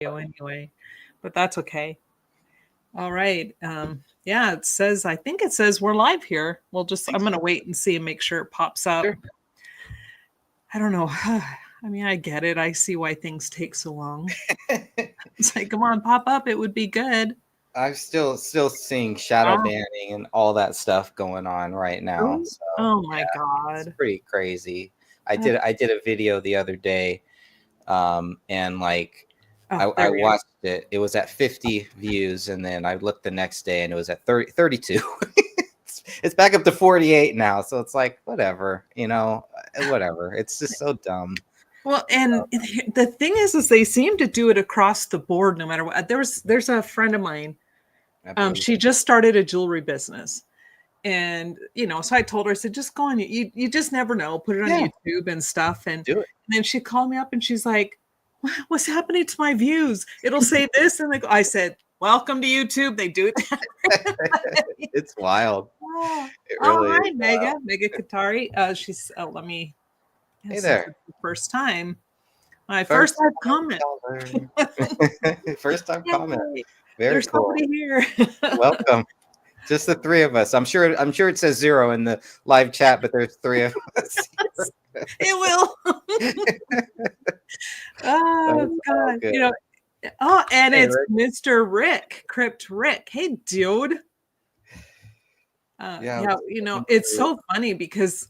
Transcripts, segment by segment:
anyway, but that's okay. All right. Yeah, I think it says we're live here. I'm going to wait and see and make sure it pops up. Sure. I don't know. I mean, I get it. I see why things take so long. It's like, come on, pop up. It would be good. I'm still seeing shadow banning and all that stuff going on right now. So, oh my God. It's pretty crazy. I did a video the other day, and like I watched it. It was at 50 views, and then I looked the next day and it was at 32. It's back up to 48 now. So it's like, whatever, whatever. It's just so dumb. Well, and the thing is they seem to do it across the board, no matter what. There's a friend of mine. She just started a jewelry business. And, so I told her, I said, just go on. You just never know. Put it on YouTube and stuff. And, do it. And then she called me up and she's like, what's happening to my views? It'll say this. And I said, welcome to YouTube. They do it. It's wild. It really all right, Mega Katari. She's, let me. Hey there. The first time. My first time comment. First time comment. Very There's cool. Somebody here. Welcome. Just the three of us. I'm sure it says 0 in the live chat, but there's 3 of us. It will. Oh God. Good. And hey, it's Rick. Mr. Rick, Crypt Rick. Hey, dude. It's so funny because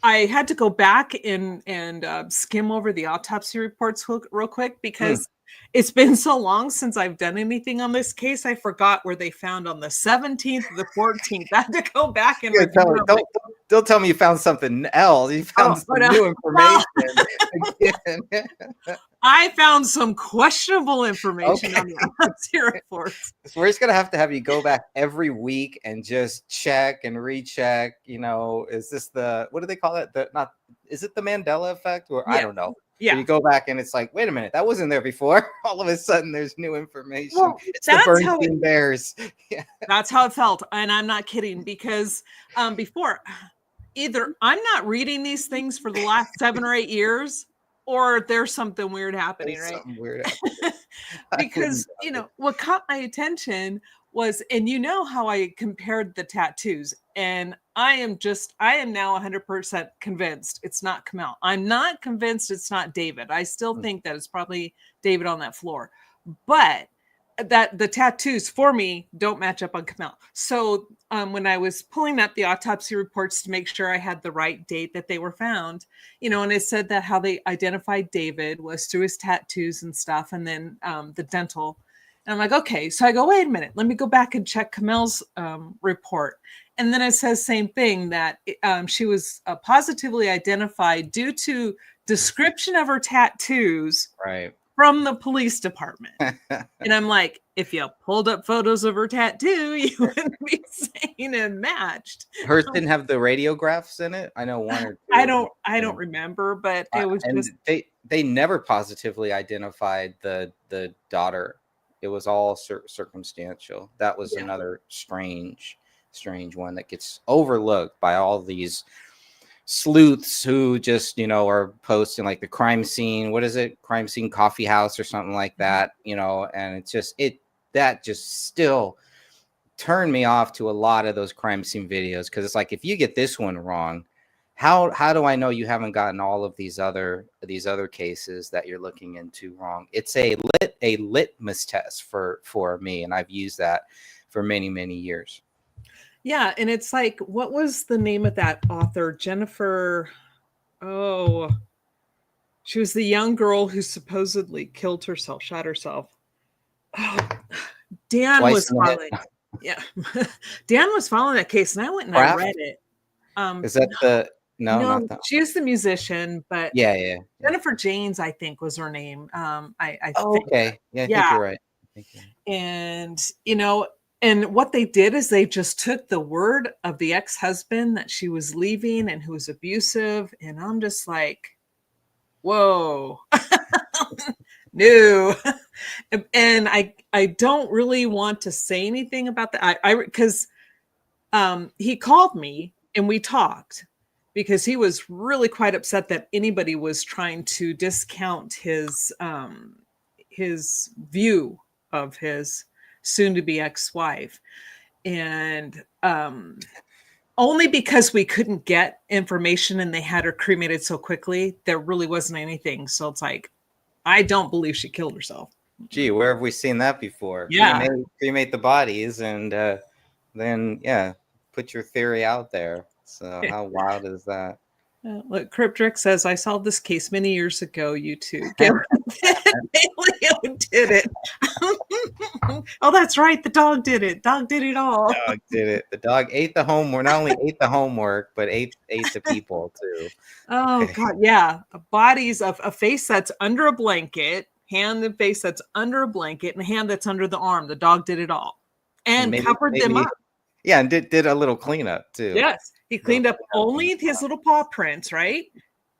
I had to go back and skim over the autopsy reports real quick because it's been so long since I've done anything on this case. I forgot where they found on the 17th, the 14th. I had to go back and don't tell me you found something else. You found some new information. I found some questionable information on the autopsy reports. So we're just gonna have you go back every week and just check and recheck. Is this what do they call it? Is it the Mandela effect? Or I don't know. Yeah. So you go back and it's like, wait a minute, that wasn't there before. All of a sudden, there's new information. Well, it's the Bernstein Bears. Yeah. That's how it felt, and I'm not kidding because before, either I'm not reading these things for the last 7 or 8 years, or there's something weird happening, right? Something weird happening. Because what caught my attention was, and how I compared the tattoos, and I am now 100% convinced it's not Kamel. I'm not convinced it's not David. I still think that it's probably David on that floor, but that the tattoos for me don't match up on Kamel. So when I was pulling up the autopsy reports to make sure I had the right date that they were found, and it said that how they identified David was through his tattoos and stuff, and then the dental. And I'm like, okay. So I go, wait a minute. Let me go back and check Kamel's report. And then it says same thing, that she was positively identified due to description of her tattoos from the police department. And I'm like, if you pulled up photos of her tattoo, you wouldn't be saying it matched. Hers didn't have the radiographs in it. I know one or two. I don't remember, but it was just they never positively identified the daughter. It was all circumstantial. That was another strange one that gets overlooked by all these sleuths who just, are posting like the crime scene. What is it? Crime scene coffee house or something like that, and it's just, that just still turned me off to a lot of those crime scene videos. Cause it's like, if you get this one wrong, how do I know you haven't gotten all of these other cases that you're looking into wrong? It's a litmus test for me, and I've used that for many, many years. Yeah, and it's like, what was the name of that author? Jennifer. Oh, she was the young girl who supposedly killed herself, shot herself. Oh, Dan was following. Yeah, Dan was following that case, and I went and I read it. Is that the? No, not that. She is the musician, but yeah. Jennifer Janes, I think, was her name. I think. Okay. Yeah, I think you're right. And and what they did is they just took the word of the ex-husband that she was leaving and who was abusive, and I'm just like, whoa. No. And I don't really want to say anything about that. Because he called me and we talked, because he was really quite upset that anybody was trying to discount his view of his soon-to-be ex-wife. And only because we couldn't get information and they had her cremated so quickly, there really wasn't anything. So it's like, I don't believe she killed herself. Gee, where have we seen that before? Yeah. Cremate the bodies and then, yeah, put your theory out there. So how wild is that? Look, Cryptrick says, I solved this case many years ago. You too. Paleo did it. Oh, that's right. The dog did it. Dog did it all. The dog did it. The dog ate the homework. Not only ate the homework, but ate the people too. Oh, okay. God. Yeah. Bodies of a face that's under a blanket, hand and face that's under a blanket, and a hand that's under the arm. The dog did it all. And covered them up. Yeah, and did a little cleanup too. Yes. He cleaned up only his little paw prints, right?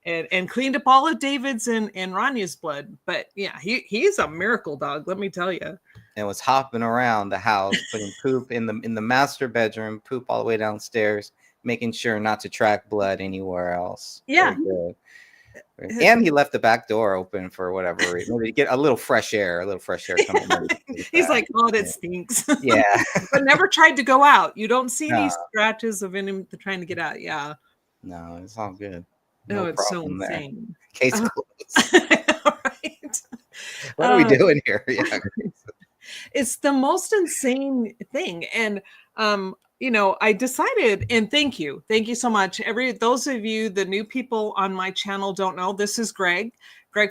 And cleaned up all of David's and Ranya's blood. But yeah, he's a miracle dog, let me tell you. And was hopping around the house, putting poop in the master bedroom, poop all the way downstairs, making sure not to track blood anywhere else. Yeah. And he left the back door open for whatever reason, maybe to get a little fresh air coming in. He's like, oh, that stinks. Yeah. But never tried to go out. You don't see any scratches of him trying to get out. Yeah. No, it's all good. No, it's so insane. Case closed. Right. What are we doing here? Yeah. It's the most insane thing. And I decided, and thank you so much. Those of you, the new people on my channel don't know, this is Greg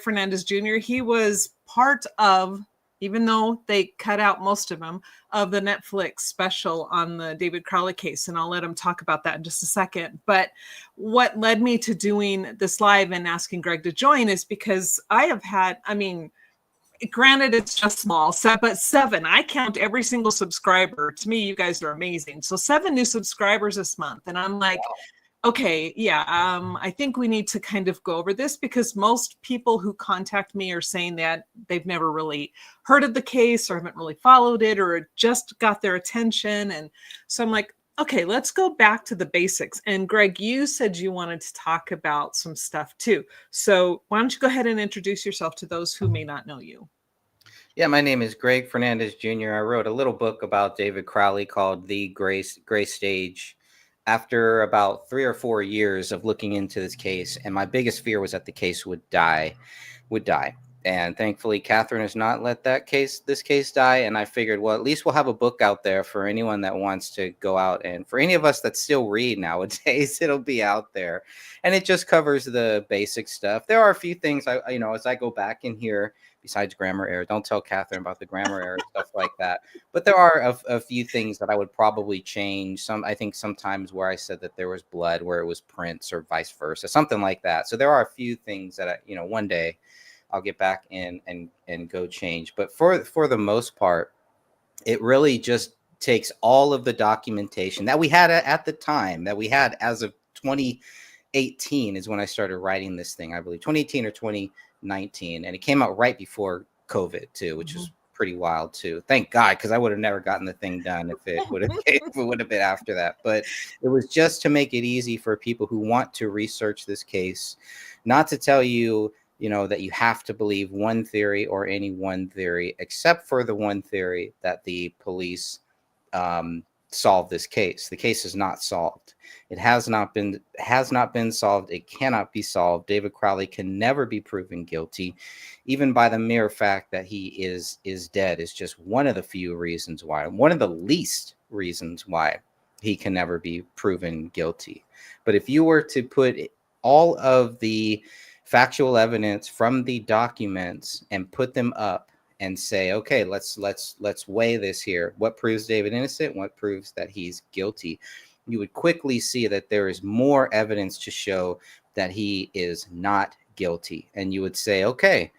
Fernandez Jr. He was part of, even though they cut out most of him, of the Netflix special on the David Crowley case. And I'll let him talk about that in just a second. But what led me to doing this live and asking Greg to join is because I have had, granted, it's just small, but 7. I count every single subscriber. To me, you guys are amazing. So 7 new subscribers this month. And I'm like, okay, yeah, I think we need to kind of go over this because most people who contact me are saying that they've never really heard of the case or haven't really followed it or just got their attention. And so I'm like, okay, let's go back to the basics. And Greg, you said you wanted to talk about some stuff too. So why don't you go ahead and introduce yourself to those who may not know you? Yeah, my name is Greg Fernandez Jr. I wrote a little book about David Crowley called The Gray Stage after about 3 or 4 years of looking into this case. And my biggest fear was that the case would die. And thankfully, Catherine has not let this case die. And I figured, well, at least we'll have a book out there for anyone that wants to go out. And for any of us that still read nowadays, it'll be out there. And it just covers the basic stuff. There are a few things, as I go back in here, besides grammar error. Don't tell Catherine about the grammar error, stuff like that. But there are a few things that I would probably change. I think sometimes where I said that there was blood, where it was prints or vice versa, something like that. So there are a few things that one day I'll get back in and go change. But for the most part, it really just takes all of the documentation that we had at the time, that we had as of 2018 is when I started writing this thing, I believe 2018 or 2019. And it came out right before COVID too, which is pretty wild too. Thank God, because I would have never gotten the thing done if it would have been after that. But it was just to make it easy for people who want to research this case, not to tell you, that you have to believe one theory or any one theory, except for the one theory that the police solved this case. The case is not solved. It has not been solved. It cannot be solved. David Crowley can never be proven guilty, even by the mere fact that he is dead is just one of the few reasons why, one of the least reasons why he can never be proven guilty. But if you were to put all of the factual evidence from the documents and put them up and say, okay, let's weigh this here. What proves David innocent? What proves that he's guilty? You would quickly see that there is more evidence to show that he is not guilty. And you would say, okay,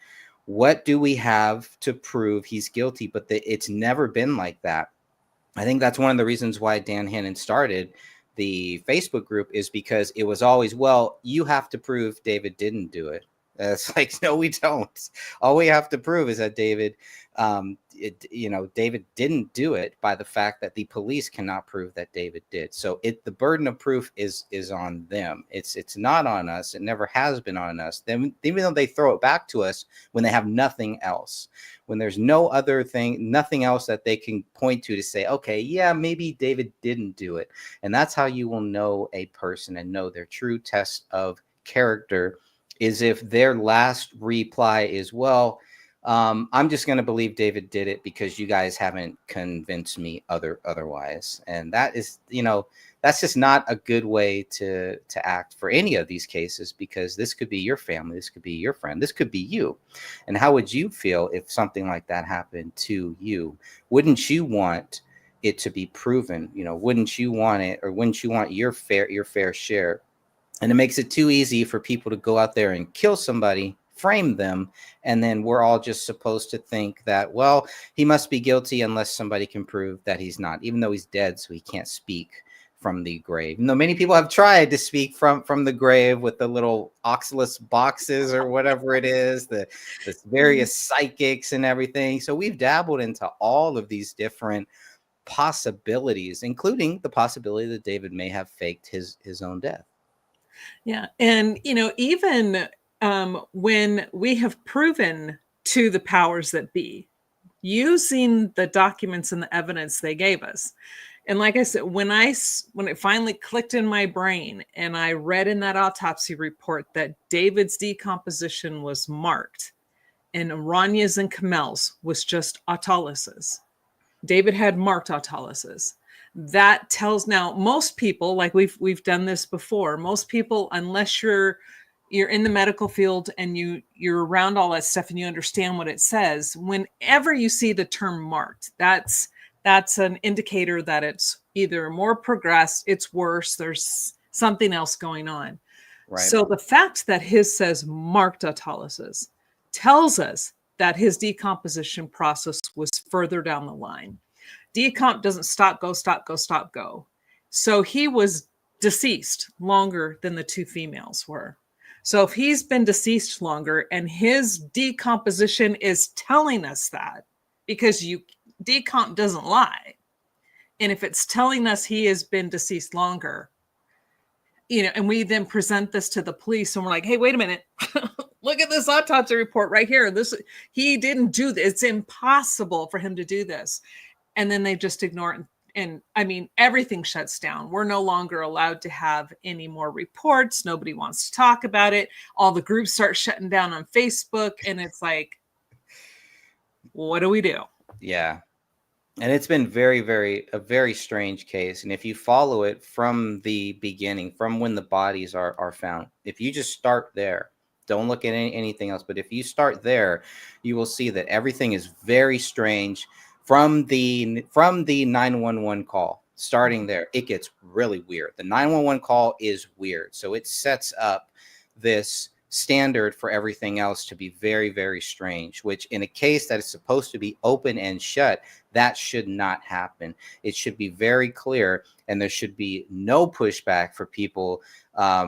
what do we have to prove he's guilty? But it's never been like that. I think that's one of the reasons why Dan Hannon started the Facebook group, is because it was always, well, you have to prove David didn't do it. It's like, no, we don't. All we have to prove is that David, David didn't do it by the fact that the police cannot prove that David did. So the burden of proof is on them. It's not on us. It never has been on us. Then, even though they throw it back to us when they have nothing else, when there's no other thing, nothing else that they can point to say, okay, yeah, maybe David didn't do it. And that's how you will know a person and know their true test of character, is if their last reply is, well, I'm just going to believe David did it because you guys haven't convinced me otherwise. And that is, that's just not a good way to act for any of these cases, because this could be your family, this could be your friend, this could be you. And how would you feel if something like that happened to you? Wouldn't you want it to be proven? Wouldn't you want it, or wouldn't you want your fair share? And it makes it too easy for people to go out there and kill somebody, frame them, and then we're all just supposed to think that, well, he must be guilty unless somebody can prove that he's not, even though he's dead, so he can't speak from the grave. Even though many people have tried to speak from the grave with the little oxalus boxes or whatever it is, the various psychics and everything. So we've dabbled into all of these different possibilities, including the possibility that David may have faked his own death. Yeah. And, even when we have proven to the powers that be, using the documents and the evidence they gave us. And like I said, when it finally clicked in my brain and I read in that autopsy report that David's decomposition was marked and Ranya's and Kamel's was just autolysis. David had marked autolysis. That tells, now most people, like we've done this before, most people, unless you're in the medical field and you're around all that stuff and you understand what it says, whenever you see the term marked, that's an indicator that it's either more progressed, it's worse, there's something else going on. Right. So the fact that his says marked autolysis tells us that his decomposition process was further down the line. Decomp doesn't stop, go, stop, go, stop, go. So he was deceased longer than the two females were. So if he's been deceased longer and his decomposition is telling us that, because decomp doesn't lie. And if it's telling us he has been deceased longer, and we then present this to the police and we're like, hey, wait a minute. Look at this autopsy report right here. He didn't do this. It's impossible for him to do this. And then they just ignore it. And I mean, everything shuts down. We're no longer allowed to have any more reports. Nobody wants to talk about it. All the groups start shutting down on Facebook. And it's like, what do we do? Yeah. And it's been a very strange case. And if you follow it from the beginning, from when the bodies are found, if you just start there, don't look at anything else. But if you start there, you will see that everything is very strange. From the 911 call, starting there, it gets really weird. The 911 call is weird. So it sets up this standard for everything else to be very, very strange, which in a case that is supposed to be open and shut, that should not happen. It should be very clear, and there should be no pushback for people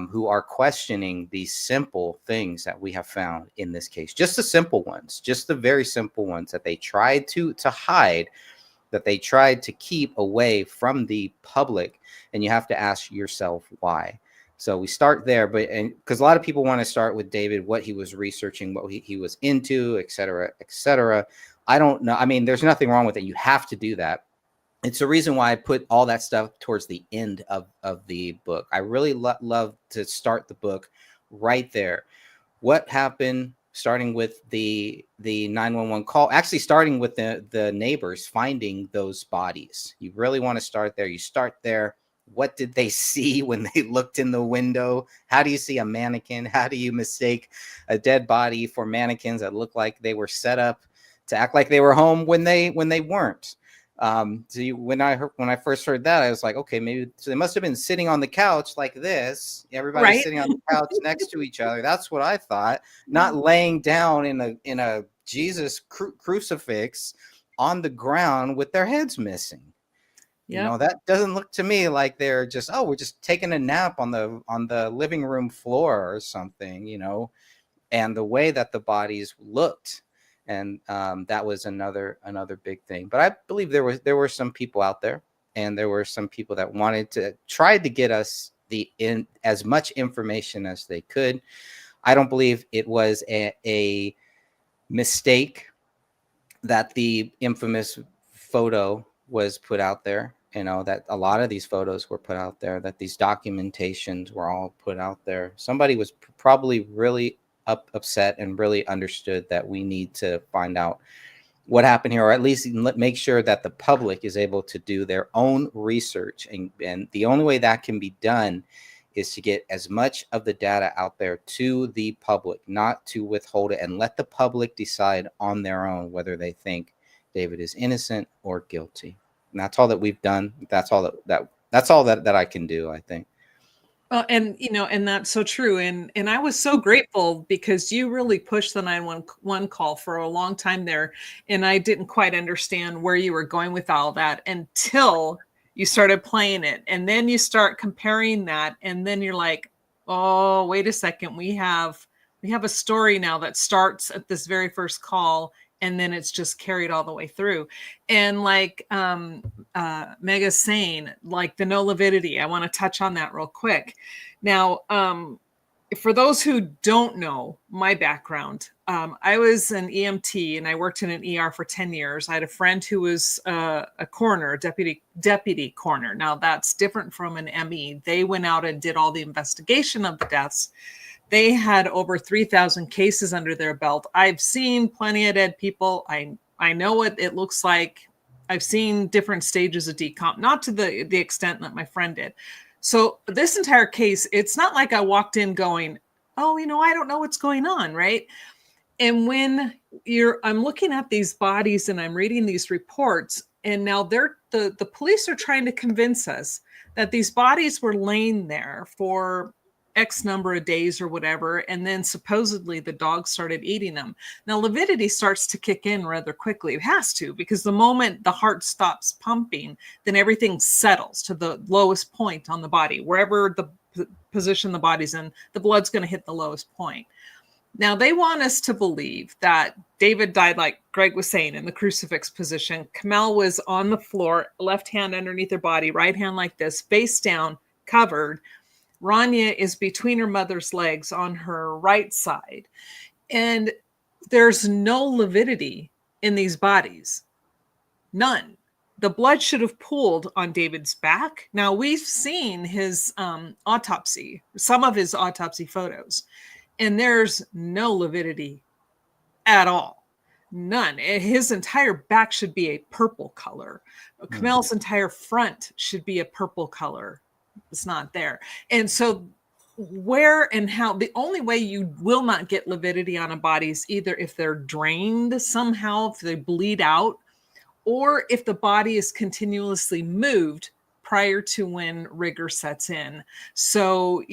who are questioning these simple things that we have found in this case. Just the simple ones, just the very simple ones that they tried to hide, that they tried to keep away from the public. And you have to ask yourself why. So we start there, because a lot of people want to start with David, what he was researching, what he was into, et cetera, et cetera. I don't know. I mean, there's nothing wrong with it. You have to do that. It's the reason why I put all that stuff towards the end of the book. I really love to start the book right there. What happened, starting with the 911 call, actually starting with the neighbors finding those bodies. You really want to start there. You start there. What did they see when they looked in the window? How do you see a mannequin? How do you mistake a dead body for mannequins that look like they were set up to act like they were home when they weren't? When I first heard that, I was like, okay, maybe so they must have been sitting on the couch like this. Everybody's right. Sitting on the couch next to each other. That's what I thought. Not laying down in a Jesus crucifix on the ground with their heads missing. Yep. That doesn't look to me like they're just, we're just taking a nap on the living room floor or something, and the way that the bodies looked. And that was another big thing. But I believe there were some people out there, and there were some people that wanted to try to get us as much information as they could. I don't believe it was a mistake that the infamous photo was put out there. That a lot of these photos were put out there, that these documentations were all put out there. Somebody was probably really upset and really understood that we need to find out what happened here, or at least make sure that the public is able to do their own research. And the only way that can be done is to get as much of the data out there to the public, not to withhold it, and let the public decide on their own whether they think David is innocent or guilty. And that's all that we've done. That's all that I can do, I think. Well, and and that's so true. And I was so grateful because you really pushed the 911 call for a long time there. And I didn't quite understand where you were going with all that until you started playing it. And then you start comparing that. And then you're like, oh, wait a second. We have a story now that starts at this very first call, and then it's just carried all the way through. And like Mega's saying, like the no lividity, I want to touch on that real quick. Now, for those who don't know my background, I was an EMT and I worked in an ER for 10 years. I had a friend who was a coroner, deputy coroner. Now that's different from an ME. They went out and did all the investigation of the deaths. They had over 3,000 cases under their belt. I've seen plenty of dead people. I know what it looks like. I've seen different stages of decomp, not to the extent that my friend did. So this entire case, it's not like I walked in going, oh, I don't know what's going on, right? And when I'm looking at these bodies and I'm reading these reports, and now the police are trying to convince us that these bodies were laying there for X number of days or whatever, and then supposedly the dogs started eating them. Now, lividity starts to kick in rather quickly. It has to, because the moment the heart stops pumping, then everything settles to the lowest point on the body. Wherever the position the body's in, the blood's going to hit the lowest point. Now, they want us to believe that David died, like Greg was saying, in the crucifix position. Kamel was on the floor, left hand underneath her body, right hand like this, face down, covered. Rania is between her mother's legs on her right side. And there's no lividity in these bodies. None. The blood should have pooled on David's back. Now, we've seen his autopsy, some of his autopsy photos, and there's no lividity at all. None. His entire back should be a purple color. Kamel's entire front should be a purple color. It's not there. And so where and how, the only way you will not get lividity on a body is either if they're drained somehow, if they bleed out, or if the body is continuously moved prior to when rigor sets in. So,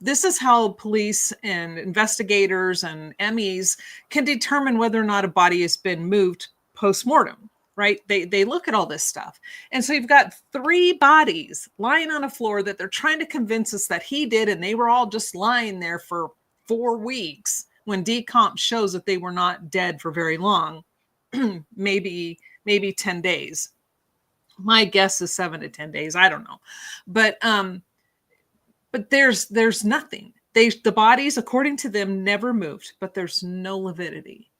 this is how police and investigators and MEs can determine whether or not a body has been moved post-mortem. Right? They look at all this stuff. And so you've got 3 bodies lying on a floor that they're trying to convince us that he did, and they were all just lying there for 4 weeks when decomp shows that they were not dead for very long, maybe 10 days. My guess is 7 to 10 days. I don't know. But there's nothing. The bodies, according to them, never moved, but there's no lividity.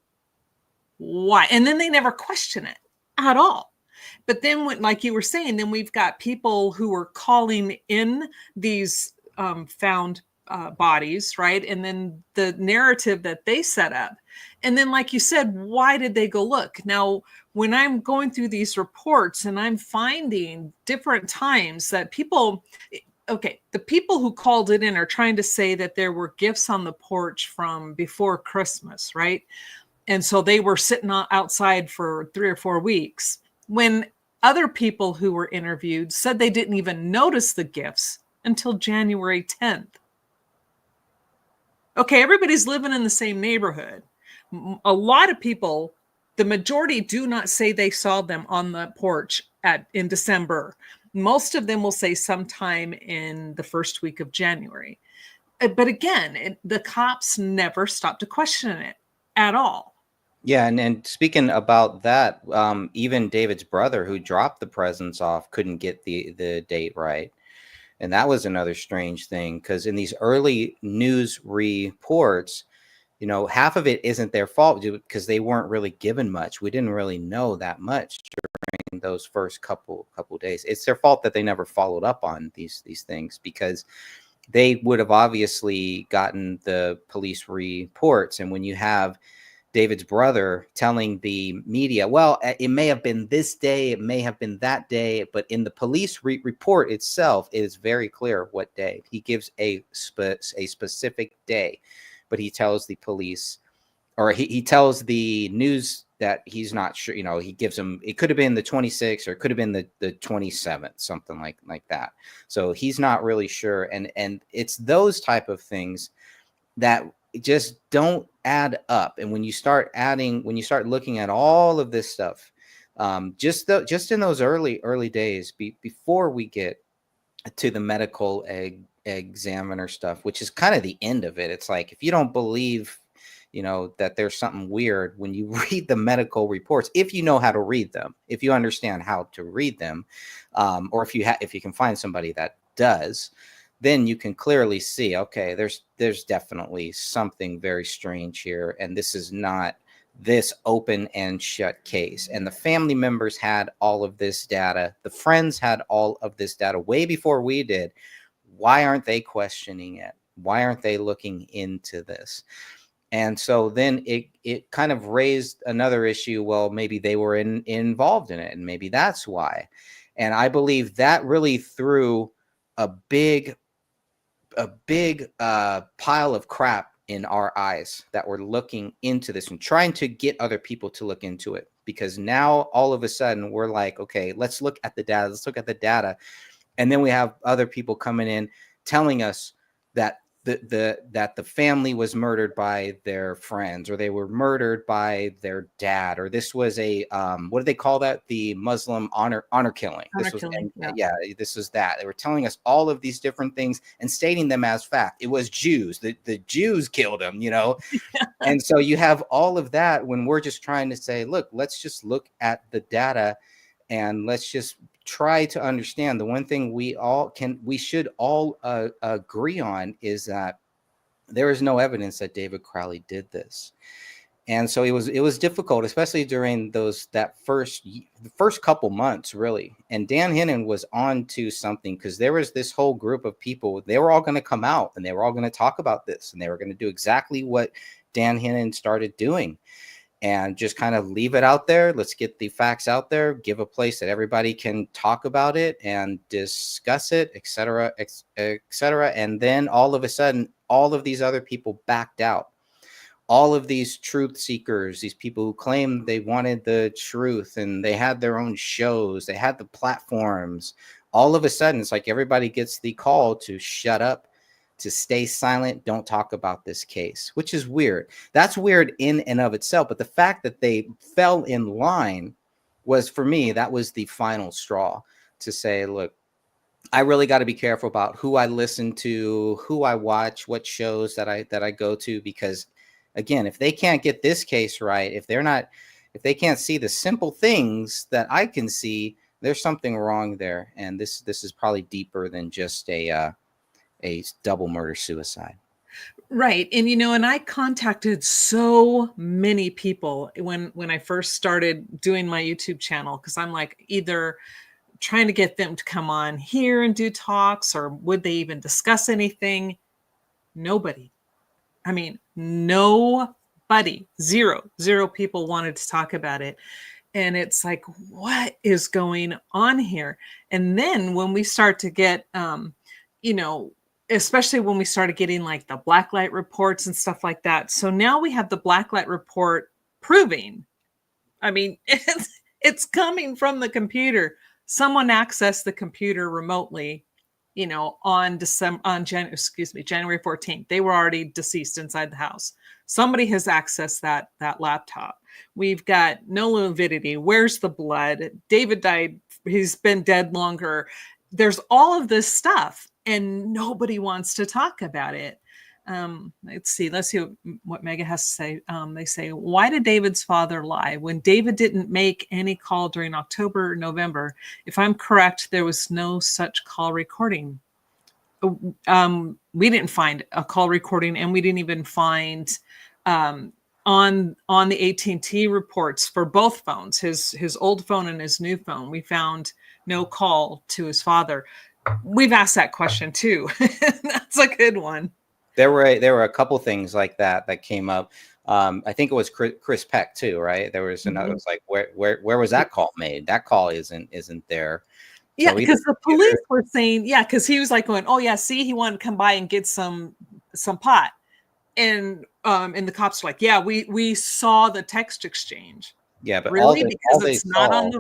Why? And then they never question it at all. But then, like you were saying, then we've got people who are calling in these found bodies, right? And then the narrative that they set up. And then, like you said, why did they go look? Now, when I'm going through these reports and I'm finding different times that people, the people who called it in are trying to say that there were gifts on the porch from before Christmas, right? And so they were sitting outside for 3 or 4 weeks, when other people who were interviewed said they didn't even notice the gifts until January 10th. Okay, everybody's living in the same neighborhood. A lot of people, the majority, do not say they saw them on the porch in December. Most of them will say sometime in the first week of January. but again, the cops never stopped to question it at all. Yeah, and speaking about that, even David's brother, who dropped the presents off, couldn't get the date right, and that was another strange thing, because in these early news reports, half of it isn't their fault because they weren't really given much. We didn't really know that much during those first couple days. It's their fault that they never followed up on these things, because they would have obviously gotten the police reports, and when you have David's brother telling the media, well, it may have been this day, it may have been that day, but in the police report itself, it is very clear what day. He gives a specific day, but he tells the police, or he tells the news that he's not sure. He gives them, it could have been the 26th, or it could have been the 27th, something like that. So he's not really sure, and it's those type of things that just don't add up. And when you start looking at all of this stuff, just in those early days, before we get to the medical examiner stuff, which is kind of the end of it. It's like, if you don't believe, that there's something weird when you read the medical reports, if you know how to read them, if you understand how to read them, or if you can find somebody that does, then you can clearly see, okay, there's definitely something very strange here, and this is not this open and shut case. And the family members had all of this data. The friends had all of this data way before we did. Why aren't they questioning it? Why aren't they looking into this? And so then it kind of raised another issue. Well, maybe they were involved in it, and maybe that's why. And I believe that really threw a big pile of crap in our eyes that were looking into this and trying to get other people to look into it. Because now all of a sudden we're like, okay, let's look at the data. And then we have other people coming in telling us that the family was murdered by their friends, or they were murdered by their dad, or this was a what do they call that? The Muslim honor killing. This was that. They were telling us all of these different things and stating them as fact. It was Jews. The Jews killed them, And so you have all of that when we're just trying to say, look, let's just look at the data, and let's just try to understand. The one thing we should all agree on is that there is no evidence that David Crowley did this. And so it was difficult, especially during the first couple months, really. And Dan Hennon was on to something, because there was this whole group of people. They were all going to come out, and they were all going to talk about this, and they were going to do exactly what Dan Hennon started doing, and just kind of leave it out there. Let's get the facts out there, give a place that everybody can talk about it and discuss it, et cetera, et cetera. And then all of a sudden, all of these other people backed out. All of these truth seekers, these people who claimed they wanted the truth, and they had their own shows, they had the platforms. All of a sudden, it's like everybody gets the call to shut up, to stay silent, don't talk about this case, which is weird. That's weird in and of itself. But the fact that they fell in line was, for me, that was the final straw to say, look, I really got to be careful about who I listen to, who I watch, what shows that I go to, because again, if they can't get this case right, if they can't see the simple things that I can see, there's something wrong there. And this is probably deeper than just a double murder suicide. Right. And, and I contacted so many people when I first started doing my YouTube channel, because I'm like, either trying to get them to come on here and do talks, or would they even discuss anything? Nobody. I mean, nobody, zero people wanted to talk about it. And it's like, what is going on here? And then when we start to get, especially when we started getting like the blacklight reports and stuff like that. So now we have the blacklight report proving, I mean, it's coming from the computer. Someone accessed the computer remotely, on January 14th. They were already deceased inside the house. Somebody has accessed that laptop. We've got no lividity. Where's the blood? David died. He's been dead longer. There's all of this stuff, and nobody wants to talk about it. Let's see what Mega has to say. They say, why did David's father lie when David didn't make any call during October or November? If I'm correct, there was no such call recording. We didn't find a call recording, and we didn't even find on the AT&T reports for both phones, his old phone and his new phone. We found no call to his father. We've asked that question too. That's a good one. There were a couple things like that came up. I think it was Chris Peck too, right? There was another. It's like where was that call made? That call isn't there. Yeah, because the police were saying, because he was like going, oh yeah, see, he wanted to come by and get some pot, and the cops were like, yeah, we saw the text exchange. Yeah, but really, because it's not on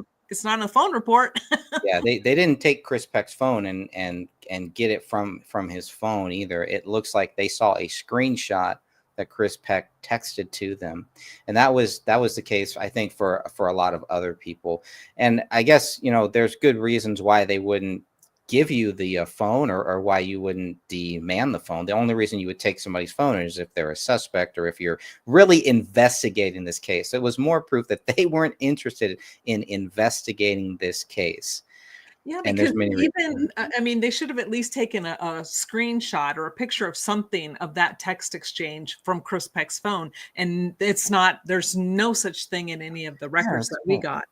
the phone report. Yeah, they didn't take Chris Peck's phone and get it from his phone either. It looks like they saw a screenshot that Chris Peck texted to them, and that was the case, I think, for a lot of other people. And I guess, there's good reasons why they wouldn't give you the phone, or why you wouldn't demand the phone. The only reason you would take somebody's phone is if they're a suspect, or if you're really investigating this case. It was more proof that they weren't interested in investigating this case. Yeah, because they should have at least taken a screenshot or a picture of something of that text exchange from Chris Peck's phone. And there's no such thing in any of the records that we got.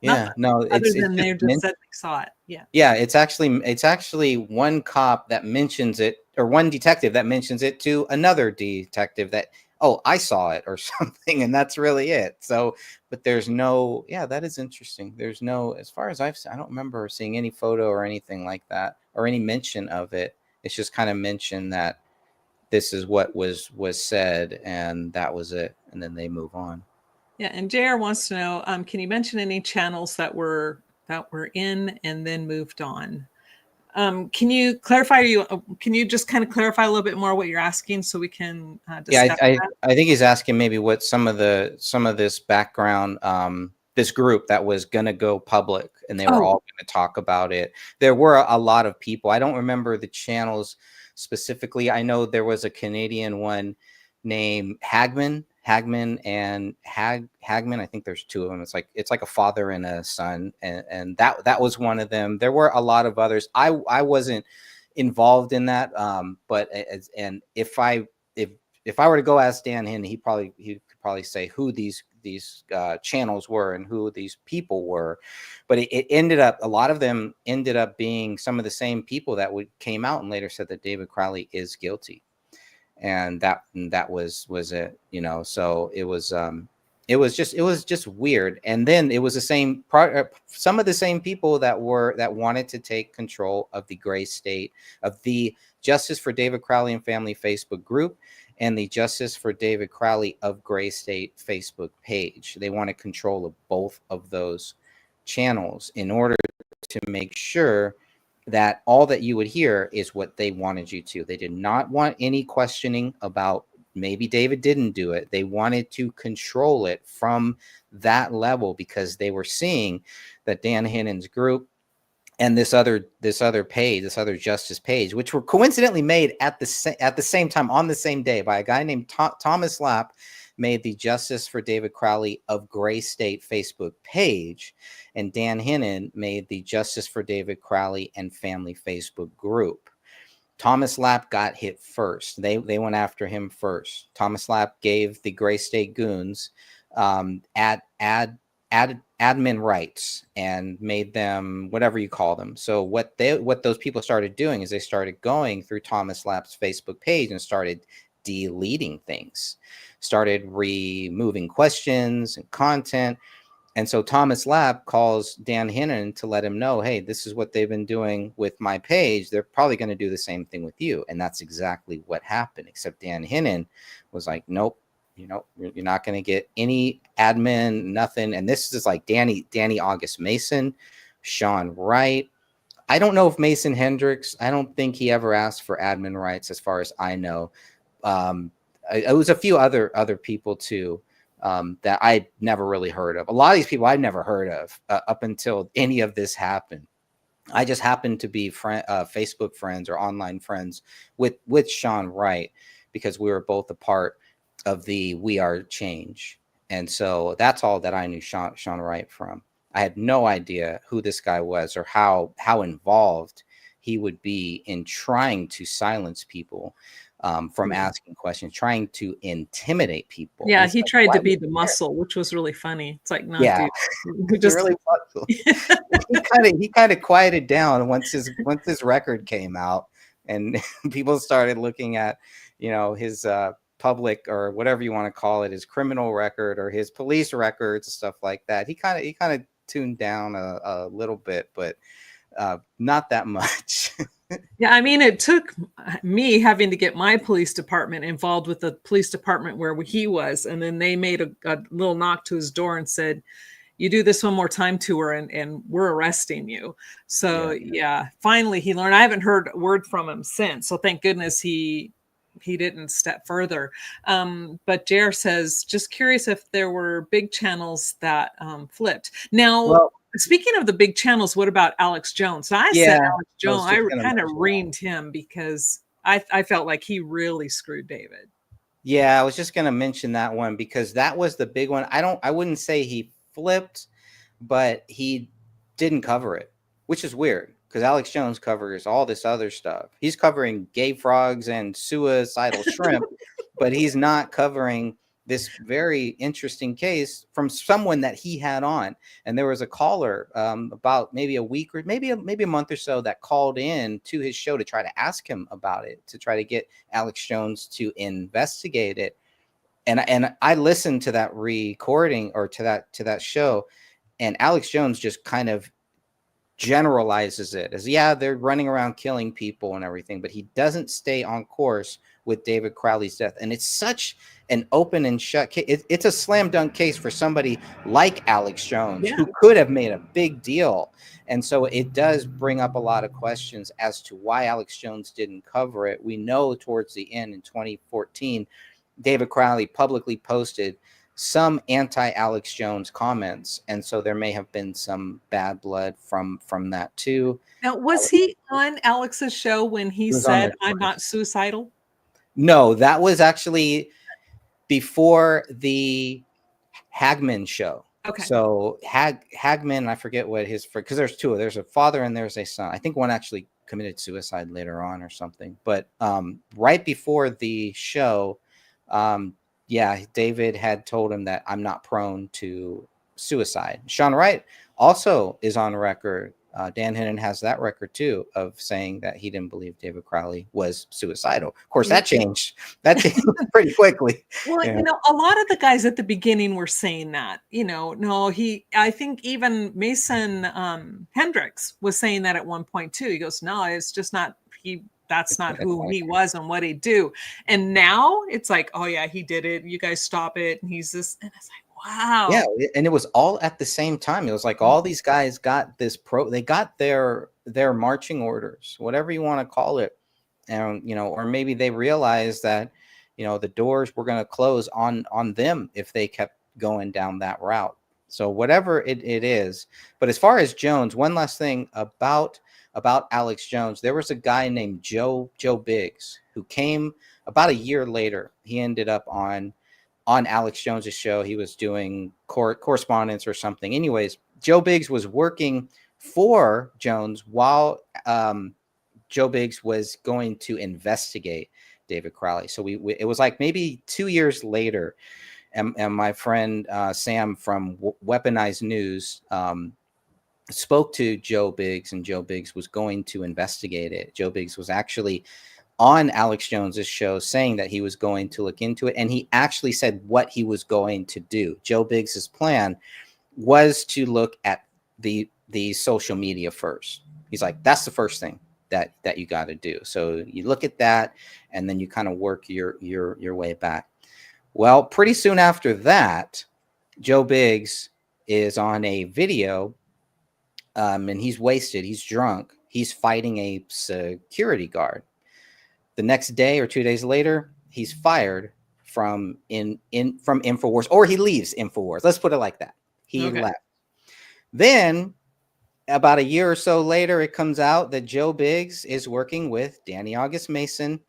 Yeah, no, other than they just said they saw it. Yeah. Yeah, it's actually one cop that mentions it, or one detective that mentions it to another detective that, oh, I saw it or something, and that's really it. So, but there's no, that is interesting. There's no, as far as I don't remember seeing any photo or anything like that, or any mention of it. It's just kind of mentioned that this is what was said, and that was it, and then they move on. Yeah, and JR wants to know, can you mention any channels that were in and then moved on? Can you clarify? Can you just kind of clarify a little bit more what you're asking, so we can discuss that? I think he's asking maybe what some of this background, this group that was going to go public, and they were all going to talk about it. There were a lot of people. I don't remember the channels specifically. I know there was a Canadian one named Hagman and Hagman. I think there's two of them. It's like a father and a son, and that was one of them. There were a lot of others. I wasn't involved in that, but if I were to go ask Dan Hinn, he could probably say who these channels were and who these people were. But it ended up, a lot of them ended up being some of the same people that came out and later said that David Crowley is guilty. And that was it, so it was just weird. And then it was the same some of the same people that wanted to take control of the gray state, of the Justice for David Crowley and Family Facebook group, and the Justice for David Crowley of Gray State Facebook page. They wanted control of both of those channels in order to make sure that all that you would hear is what they wanted you to. They did not want any questioning about maybe David didn't do it. They wanted to control it from that level, because they were seeing that Dan Hinnan's group and this other page, this other justice page, which were coincidentally made at the same time on the same day by a guy named Thomas Lapp, made the Justice for David Crowley of Gray State Facebook page, and Dan Hinnan made the Justice for David Crowley and Family Facebook group. Thomas Lapp got hit first. They went after him first. Thomas Lapp gave the Gray State goons admin rights and made them whatever you call them. So what those people started doing is they started going through Thomas Lapp's Facebook page and started deleting things, started removing questions and content. And so Thomas Lapp calls Dan Hinnan to let him know, hey, this is what they've been doing with my page. They're probably going to do the same thing with you. And that's exactly what happened, except Dan Hinnan was like, nope, you're not going to get any admin, nothing. And this is like Danny August Mason, Sean Wright. I don't know if Mason Hendricks, I don't think he ever asked for admin rights as far as I know. It was a few other people too, that I never really heard of. A lot of these people I've never heard of up until any of this happened. I just happened to be Facebook friends or online friends with Sean Wright, because we were both a part of the We Are Change. And so that's all that I knew Sean Wright from. I had no idea who this guy was or how involved he would be in trying to silence people from asking questions, trying to intimidate people. Yeah, he tried to be the muscle, which was really funny. It's like, no, dude, we just really he kind of quieted down once his record came out, and people started looking at, you know, his public, or whatever you want to call it, his criminal record or his police records and stuff like that. He kind of tuned down a little bit, but not that much. Yeah, I mean, it took me having to get my police department involved with the police department where he was, and then they made a little knock to his door and said, you do this one more time to her and we're arresting you. So yeah, finally he learned. I haven't heard a word from him since, so thank goodness he didn't step further. But Jer says, just curious if there were big channels that flipped. Now, speaking of the big channels, what about Alex Jones? So I said Alex Jones, I kind of reamed him because I felt like he really screwed David. Yeah, I was just going to mention that one because that was the big one. I wouldn't say he flipped, but he didn't cover it, which is weird because Alex Jones covers all this other stuff. He's covering gay frogs and suicidal shrimp, but he's not covering this very interesting case from someone that he had on. And there was a caller about maybe a week or maybe a month or so that called in to his show to try to ask him about it, to try to get Alex Jones to investigate it. And I listened to that recording, or to that show, and Alex Jones just kind of generalizes it as, yeah, they're running around killing people and everything, but he doesn't stay on course with David Crowley's death. And it's such an open and shut case. It's a slam dunk case for somebody like Alex Jones, who could have made a big deal. And so it does bring up a lot of questions as to why Alex Jones didn't cover it. We know towards the end in 2014, David Crowley publicly posted some anti-Alex Jones comments, and so there may have been some bad blood from that too. Now, was he on Alex's show when he said, "I'm not suicidal"? No, that was actually before the Hagman show. Okay. So Hagman, I forget what his, because there's two. There's a father and there's a son. I think one actually committed suicide later on or something. But right before the show, David had told him that I'm not prone to suicide. Sean Wright also is on record. Dan Hinnon has that record too, of saying that he didn't believe David Crowley was suicidal. Of course, that changed pretty quickly. Well, you know, a lot of the guys at the beginning were saying that, you know, no, I think even Mason Hendricks was saying that at one point too. He goes, no, it's just not, that's not who he was and what he'd do. And now it's like, oh yeah, he did it. You guys stop it. And he's this, and it's like, wow. Yeah, and it was all at the same time. It was like all these guys got they got their marching orders, whatever you want to call it. And, you know, or maybe they realized that, you know, the doors were going to close on them if they kept going down that route. So whatever it is. But as far as Jones, one last thing about Alex Jones, there was a guy named Joe Biggs who came about a year later. He ended up on Alex Jones's show. He was doing correspondence or something. Anyways, Joe Biggs was working for Jones while Joe Biggs was going to investigate David Crowley. So it was like maybe 2 years later, and my friend Sam from Weaponized News spoke to Joe Biggs, and Joe Biggs was going to investigate it. Joe Biggs was actually on Alex Jones's show saying that he was going to look into it, and he actually said what he was going to do. Joe Biggs's plan was to look at the social media first. He's like, that's the first thing that you got to do. So you look at that, and then you kind of work your way back. Well, pretty soon after that, Joe Biggs is on a video, and he's wasted. He's drunk. He's fighting a security guard. The next day or 2 days later, he's fired from InfoWars, or he leaves InfoWars. Let's put it like that. He left. Then about a year or so later, it comes out that Joe Biggs is working with Danny August Mason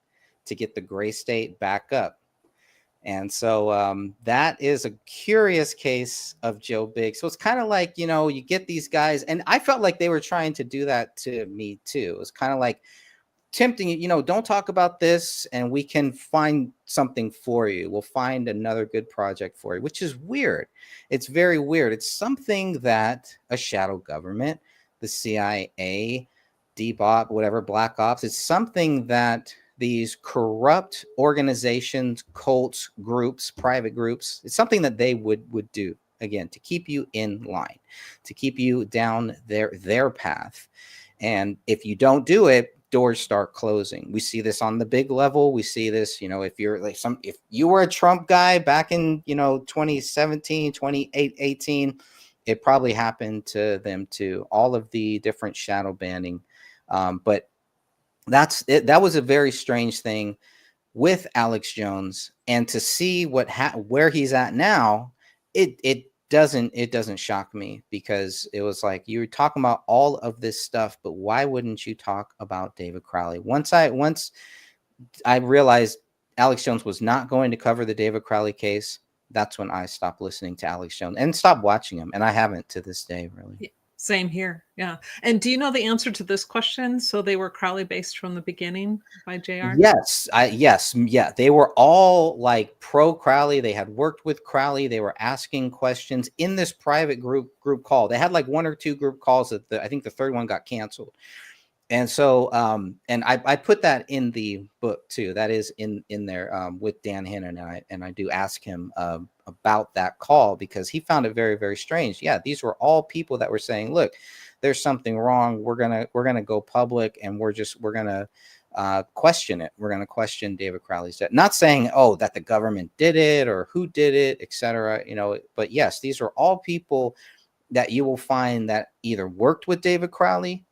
to get the gray state back up. And so that is a curious case of Joe Big. So it's kind of like, you know, you get these guys, and I felt like they were trying to do that to me too. It was kind of like tempting, you know, don't talk about this and we can find something for you. We'll find another good project for you, which is weird. It's very weird. It's something that a shadow government, the CIA, Deep Op, whatever, Black Ops, it's something that these corrupt organizations, cults, groups, private groups, it's something that they would do, again, to keep you in line, to keep you down their path. And if you don't do it, doors start closing. We see this on the big level. We see this, you know, if you're like if you were a Trump guy back in, you know, 2017, 2018, it probably happened to them too. All of the different shadow banning. But that's it. That was a very strange thing with Alex Jones, and to see where he's at now, it doesn't shock me, because it was like, you were talking about all of this stuff, but why wouldn't you talk about David Crowley? Once I realized Alex Jones was not going to cover the David Crowley case, that's when I stopped listening to Alex Jones and stopped watching him, and I haven't to this day, really. Yeah, same here. Yeah. And do you know the answer to this question? So they were Crowley based from the beginning by JR? Yes, yeah. They were all like pro Crowley. They had worked with Crowley. They were asking questions in this private group call. They had like one or two group calls that I think the third one got canceled. And so, and I put that in the book too. That is in there with Dan Hinnon, and I do ask him about that call, because he found it very, very strange. Yeah, these were all people that were saying, "Look, there's something wrong. We're gonna go public, and we're gonna question it. We're gonna question David Crowley's death." Not saying, oh, that the government did it or who did it, etc. You know, but yes, these are all people that you will find that either worked with David Crowley,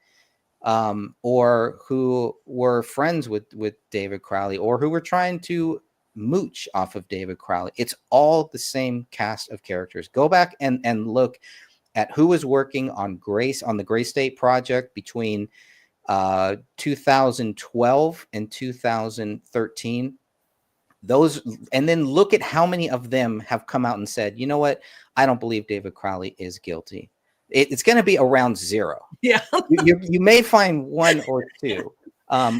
or who were friends with David Crowley, or who were trying to mooch off of David Crowley. It's all the same cast of characters. Go back and look at who was working on the Gray State Project between 2012 and 2013. Those, and then look at how many of them have come out and said, you know what, I don't believe David Crowley is guilty. It's going to be around zero. Yeah. you may find one or two.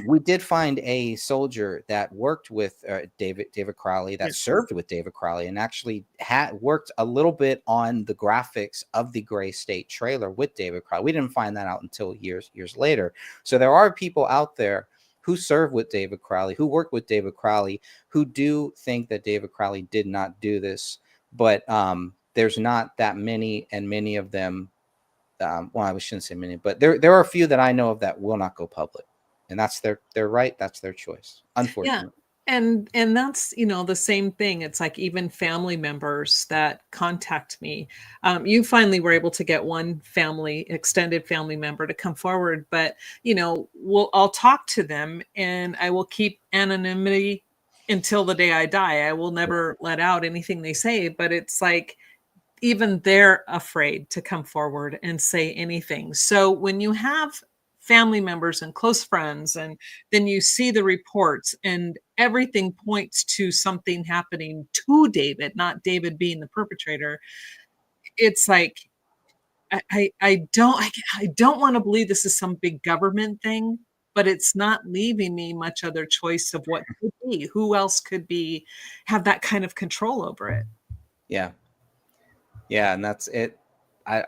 We did find a soldier that worked with David Crowley, that served with David Crowley, and actually had worked a little bit on the graphics of the Gray State trailer with David Crowley. We didn't find that out until years later. So there are people out there who served with David Crowley, who worked with David Crowley, who do think that David Crowley did not do this. But there's not that many, and many of them, well, I shouldn't say many, but there are a few that I know of that will not go public, and that's their right. That's their choice, unfortunately. Yeah. And that's, you know, the same thing. It's like even family members that contact me. You finally were able to get one extended family member to come forward, but you know, I'll talk to them, and I will keep anonymity until the day I die. I will never let out anything they say, but it's like, even they're afraid to come forward and say anything. So when you have family members and close friends, and then you see the reports and everything points to something happening to David, not David being the perpetrator, it's like, I don't want to believe this is some big government thing, but it's not leaving me much other choice of what could be. Who else could have that kind of control over it? Yeah. Yeah, and that's it. I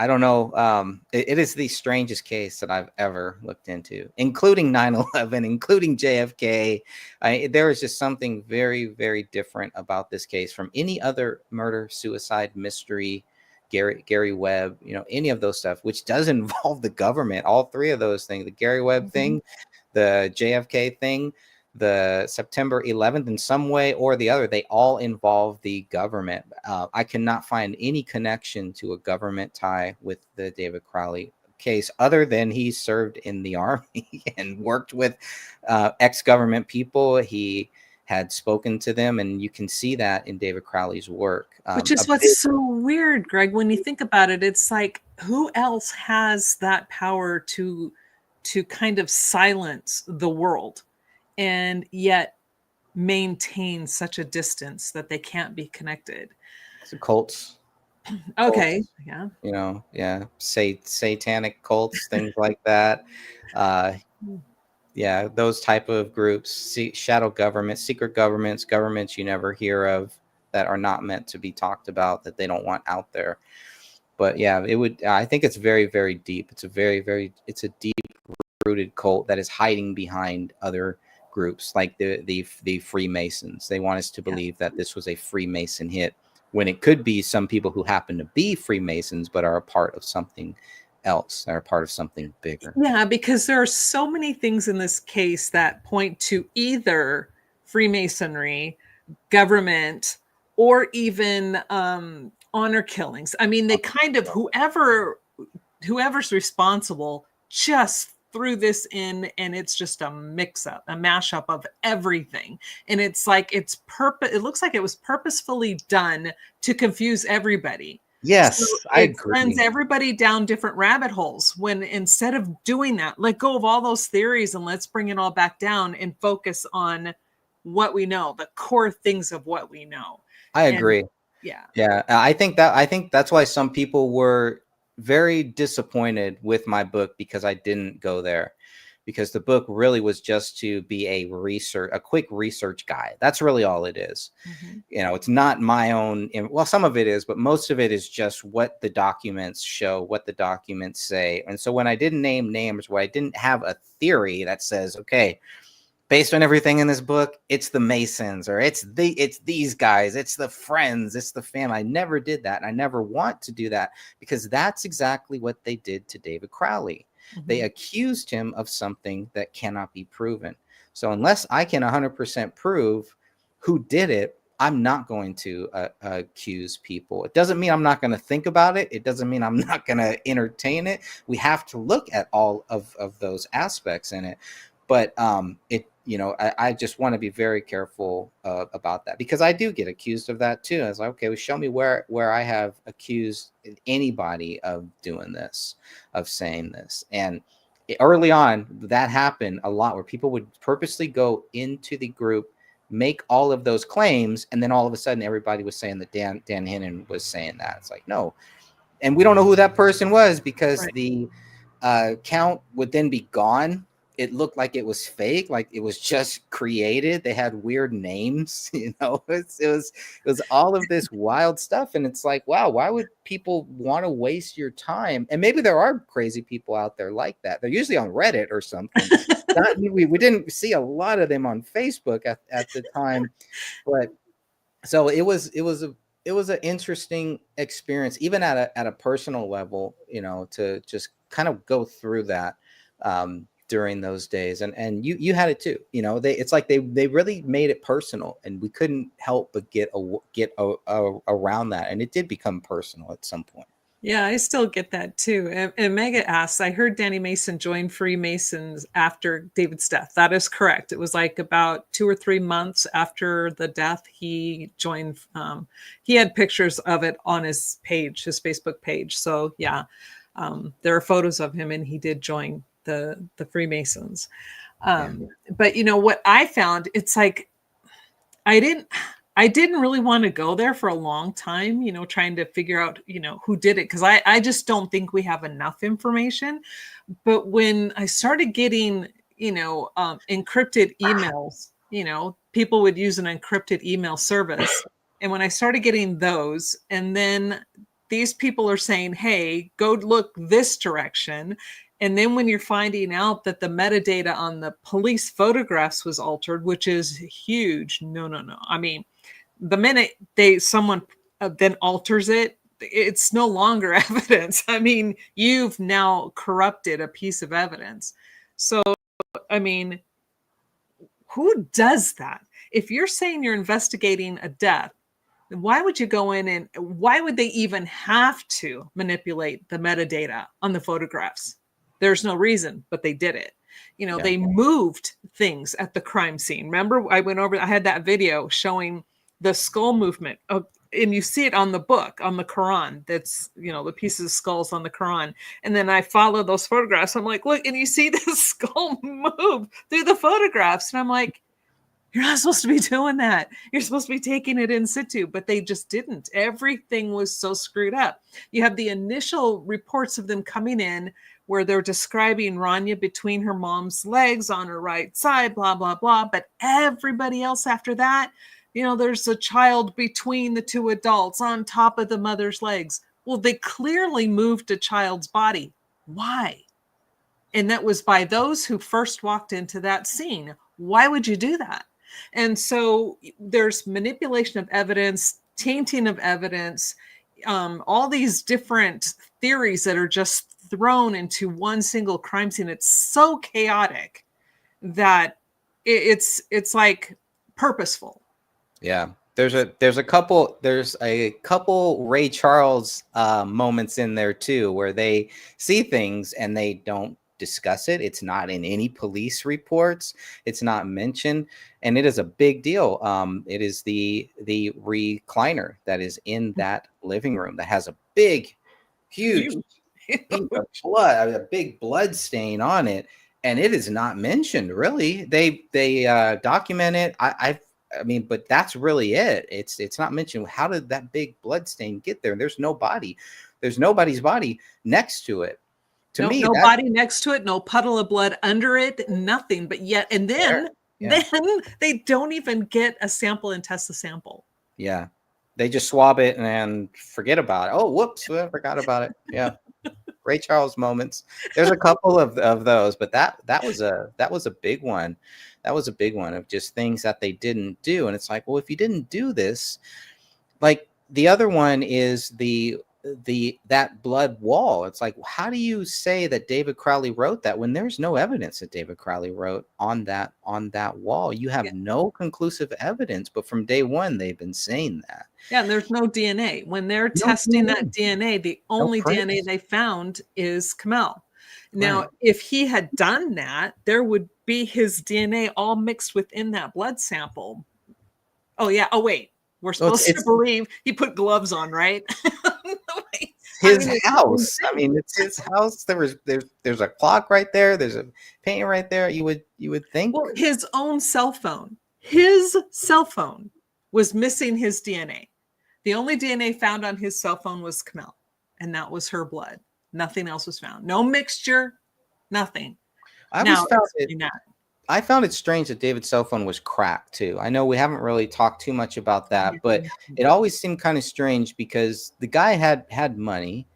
don't know. It is the strangest case that I've ever looked into, including 9/11, including JFK. There is just something very, very different about this case from any other murder, suicide, mystery, Gary Webb, you know, any of those stuff, which does involve the government. All three of those things, the Gary Webb thing, the JFK thing, the September 11th, in some way or the other, they all involve the government. I cannot find any connection to a government tie with the David Crowley case, other than he served in the army and worked with ex-government people. He had spoken to them, and you can see that in David Crowley's work. Which is what's so weird, Greg, when you think about it. It's like, who else has that power to kind of silence the world? and yet maintain such a distance that they can't be connected. So cults. Okay. Cults, Yeah. you know, yeah, satanic cults, things like that. Yeah, those type of groups, shadow governments, secret governments you never hear of, that are not meant to be talked about, that they don't want out there. But yeah, I think it's very, very deep. It's a deep rooted cult that is hiding behind other groups like the Freemasons. They want us to believe that this was a Freemason hit, when it could be some people who happen to be Freemasons but are a part of something else, are a part of something bigger. Yeah, because there are so many things in this case that point to either Freemasonry, government, or even honor killings. I mean, they kind of, whoever's responsible just threw this in, and it's just a mix-up, a mashup of everything. And it's like it looks like it was purposefully done to confuse everybody. Yes, So I it agree. sends everybody down different rabbit holes, when instead of doing that, let go of all those theories and let's bring it all back down and focus on what we know, the core things of what we know. I agree. Yeah. I think that's why some people were very disappointed with my book, because I didn't go there, because the book really was just to be a quick research guide. That's really all it is. Mm-hmm. You know, it's not my own, well, some of it is, but most of it is just what the documents show, what the documents say. And so when I didn't name names, where I didn't have a theory that says, okay, based on everything in this book, it's the Masons, or it's these guys, it's the Friends, it's the fam. I never did that. And I never want to do that, because that's exactly what they did to David Crowley. Mm-hmm. They accused him of something that cannot be proven. So unless I can 100% prove who did it, I'm not going to accuse people. It doesn't mean I'm not going to think about it. It doesn't mean I'm not going to entertain it. We have to look at all of those aspects in it. But I just want to be very careful about that, because I do get accused of that too. I was like, okay, well, show me where I have accused anybody of doing this, of saying this. And early on, that happened a lot, where people would purposely go into the group, make all of those claims, and then all of a sudden everybody was saying that Dan Hinnon was saying that. It's like, no. And we don't know who that person was, because the count would then be gone. It looked like it was fake, like it was just created. They had weird names, you know. It was all of this wild stuff, and it's like, wow, why would people want to waste your time? And maybe there are crazy people out there like that. They're usually on Reddit or something. we didn't see a lot of them on Facebook at the time, but so it was an interesting experience, even at a personal level, you know, to just kind of go through that. During those days, and you had it too, you know. It's like they really made it personal, and we couldn't help but get around that, and it did become personal at some point. Yeah, I still get that too. And Mega asks, I heard Danny Mason joined Freemasons after David's death. That is correct. It was like about 2 or 3 months after the death, he joined. He had pictures of it on his page, his Facebook page. So yeah, there are photos of him, and he did join the Freemasons. But you know what I found, it's like I didn't really want to go there for a long time, you know, trying to figure out, you know, who did it, because I just don't think we have enough information. But when I started getting, you know, encrypted emails, you know, people would use an encrypted email service, and when I started getting those, and then these people are saying, hey, go look this direction. And then when you're finding out that the metadata on the police photographs was altered, which is huge. No. I mean, the minute someone then alters it, it's no longer evidence. I mean, you've now corrupted a piece of evidence. So, I mean, who does that? If you're saying you're investigating a death, why would you go in, and why would they even have to manipulate the metadata on the photographs? There's no reason, but they did it. You know, they moved things at the crime scene. Remember, I had that video showing the skull movement and you see it on the book, on the Quran, that's, the pieces of skulls on the Quran. And then I follow those photographs. I'm like, look, and you see this skull move through the photographs. And I'm like, you're not supposed to be doing that. You're supposed to be taking it in situ, but they just didn't. Everything was so screwed up. You have the initial reports of them coming in where they're describing Rania between her mom's legs on her right side, blah, blah, blah. But everybody else after that, there's a child between the two adults on top of the mother's legs. Well, they clearly moved a child's body. Why? And that was by those who first walked into that scene. Why would you do that? And so there's manipulation of evidence, tainting of evidence, all these different theories that are just thrown into one single crime scene. It's so chaotic that it's like purposeful. Yeah. There's a couple Ray Charles moments in there too, where they see things and they don't discuss it. It's not in any police reports. It's not mentioned, and it is a big deal. It is the recliner that is in that living room that has a big, huge blood, a big blood stain on it, and it is not mentioned. Really, they document it. I mean, but that's really it. It's not mentioned. How did that big blood stain get there? There's no body. There's nobody's body next to it. To me, no body next to it, no puddle of blood under it, nothing. But yet, and then they don't even get a sample and test the sample. Yeah, they just swab it and forget about it. Oh, whoops, I forgot about it. Yeah, Ray Charles moments. There's a couple of those, but that was a big one. That was a big one of just things that they didn't do, and it's like, well, if you didn't do this, like the other one is that blood wall. It's like, how do you say that David Crowley wrote that when there's no evidence that David Crowley wrote on that wall? You have no conclusive evidence, but from day one they've been saying that. Yeah, and there's no DNA. When they're testing that DNA, the only DNA they found is Kamel. Now, if he had done that, there would be his DNA all mixed within that blood sample. Oh yeah. Oh wait, we're supposed to believe he put gloves on, right? His house. I mean, it's his house. There's a clock right there. There's a painting right there. You would think. Well, his own cell phone. His cell phone was missing his DNA. The only DNA found on his cell phone was Kamel, and that was her blood. Nothing else was found. No mixture. Nothing. I found it strange that David's cell phone was cracked too. I know we haven't really talked too much about that, but it always seemed kind of strange because the guy had money.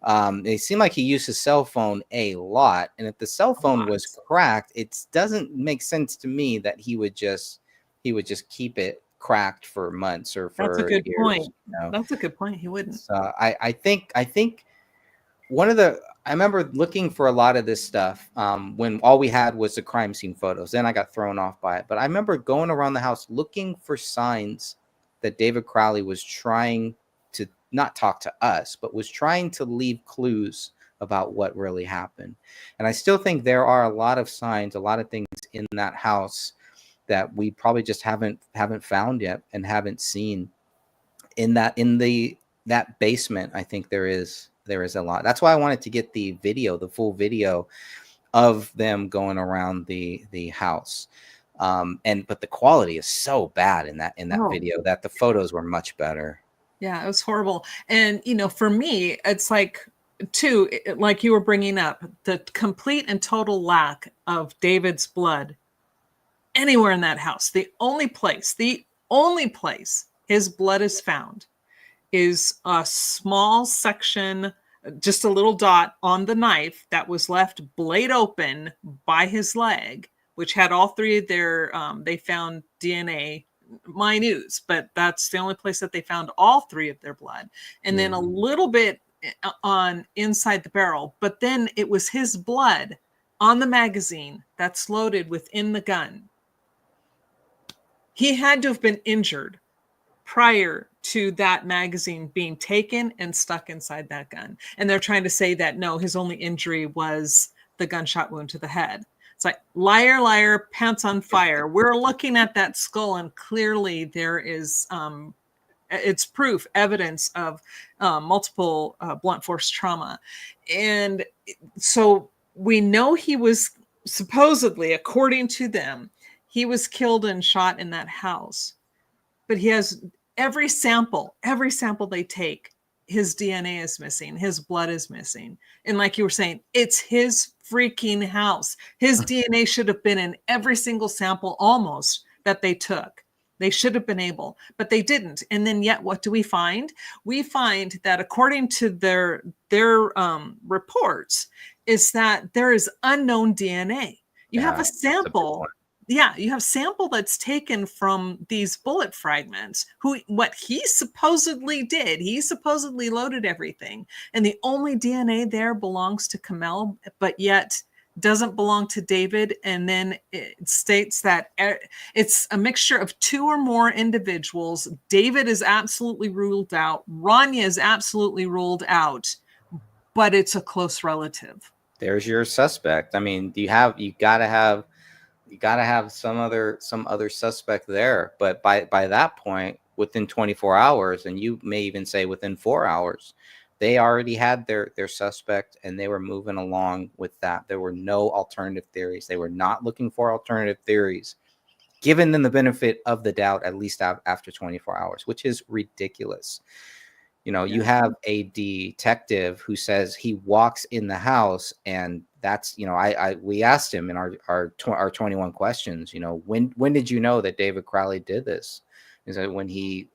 It seemed like he used his cell phone a lot, and if the cell phone was cracked, it doesn't make sense to me that he would just keep it cracked for months or for years. That's a good point. That's a good point. He wouldn't. So I think I remember looking for a lot of this stuff when all we had was the crime scene photos. Then I got thrown off by it. But I remember going around the house looking for signs that David Crowley was trying to not talk to us, but was trying to leave clues about what really happened. And I still think there are a lot of signs, a lot of things in that house that we probably just haven't found yet and haven't seen. In that basement, I think there is a lot. That's why I wanted to get the full video of them going around the house. But the quality is so bad in that video that the photos were much better. Yeah, it was horrible. And for me, it's like like you were bringing up, the complete and total lack of David's blood anywhere in that house. The only place his blood is found is a small section, just a little dot on the knife that was left blade open by his leg, which had all three of their, they found DNA, minute, but that's the only place that they found all three of their blood. And then a little bit on inside the barrel, but then it was his blood on the magazine that's loaded within the gun. He had to have been injured prior to that magazine being taken and stuck inside that gun. And they're trying to say that, no, his only injury was the gunshot wound to the head. It's like, liar, liar, pants on fire. We're looking at that skull, and clearly there is It's proof, evidence of multiple blunt force trauma. And so we know he was supposedly, according to them, he was killed and shot in that house. But he has every sample they take, his DNA is missing, his blood is missing. And like you were saying, it's his freaking house. His DNA should have been in every single sample almost that they took. They should have been able, but they didn't. And then yet what do we find? We find that according to their reports is that there is unknown DNA. You have a sample. Yeah, you have sample that's taken from these bullet fragments. What he supposedly did, he supposedly loaded everything, and the only DNA there belongs to Kamel, but yet doesn't belong to David. And then it states that it's a mixture of 2 or more individuals. David is absolutely ruled out. Rania is absolutely ruled out, but it's a close relative. There's your suspect. I mean, you gotta have some other suspect there. But by that point, within 24 hours, and you may even say within 4 hours, they already had their suspect, and they were moving along with that. There were no alternative theories. They were not looking for alternative theories, giving them the benefit of the doubt, at least after 24 hours, which is ridiculous. You have a detective who says he walks in the house, and that's, we asked him in our 21 questions, when did you know that David Crowley did this? He said when he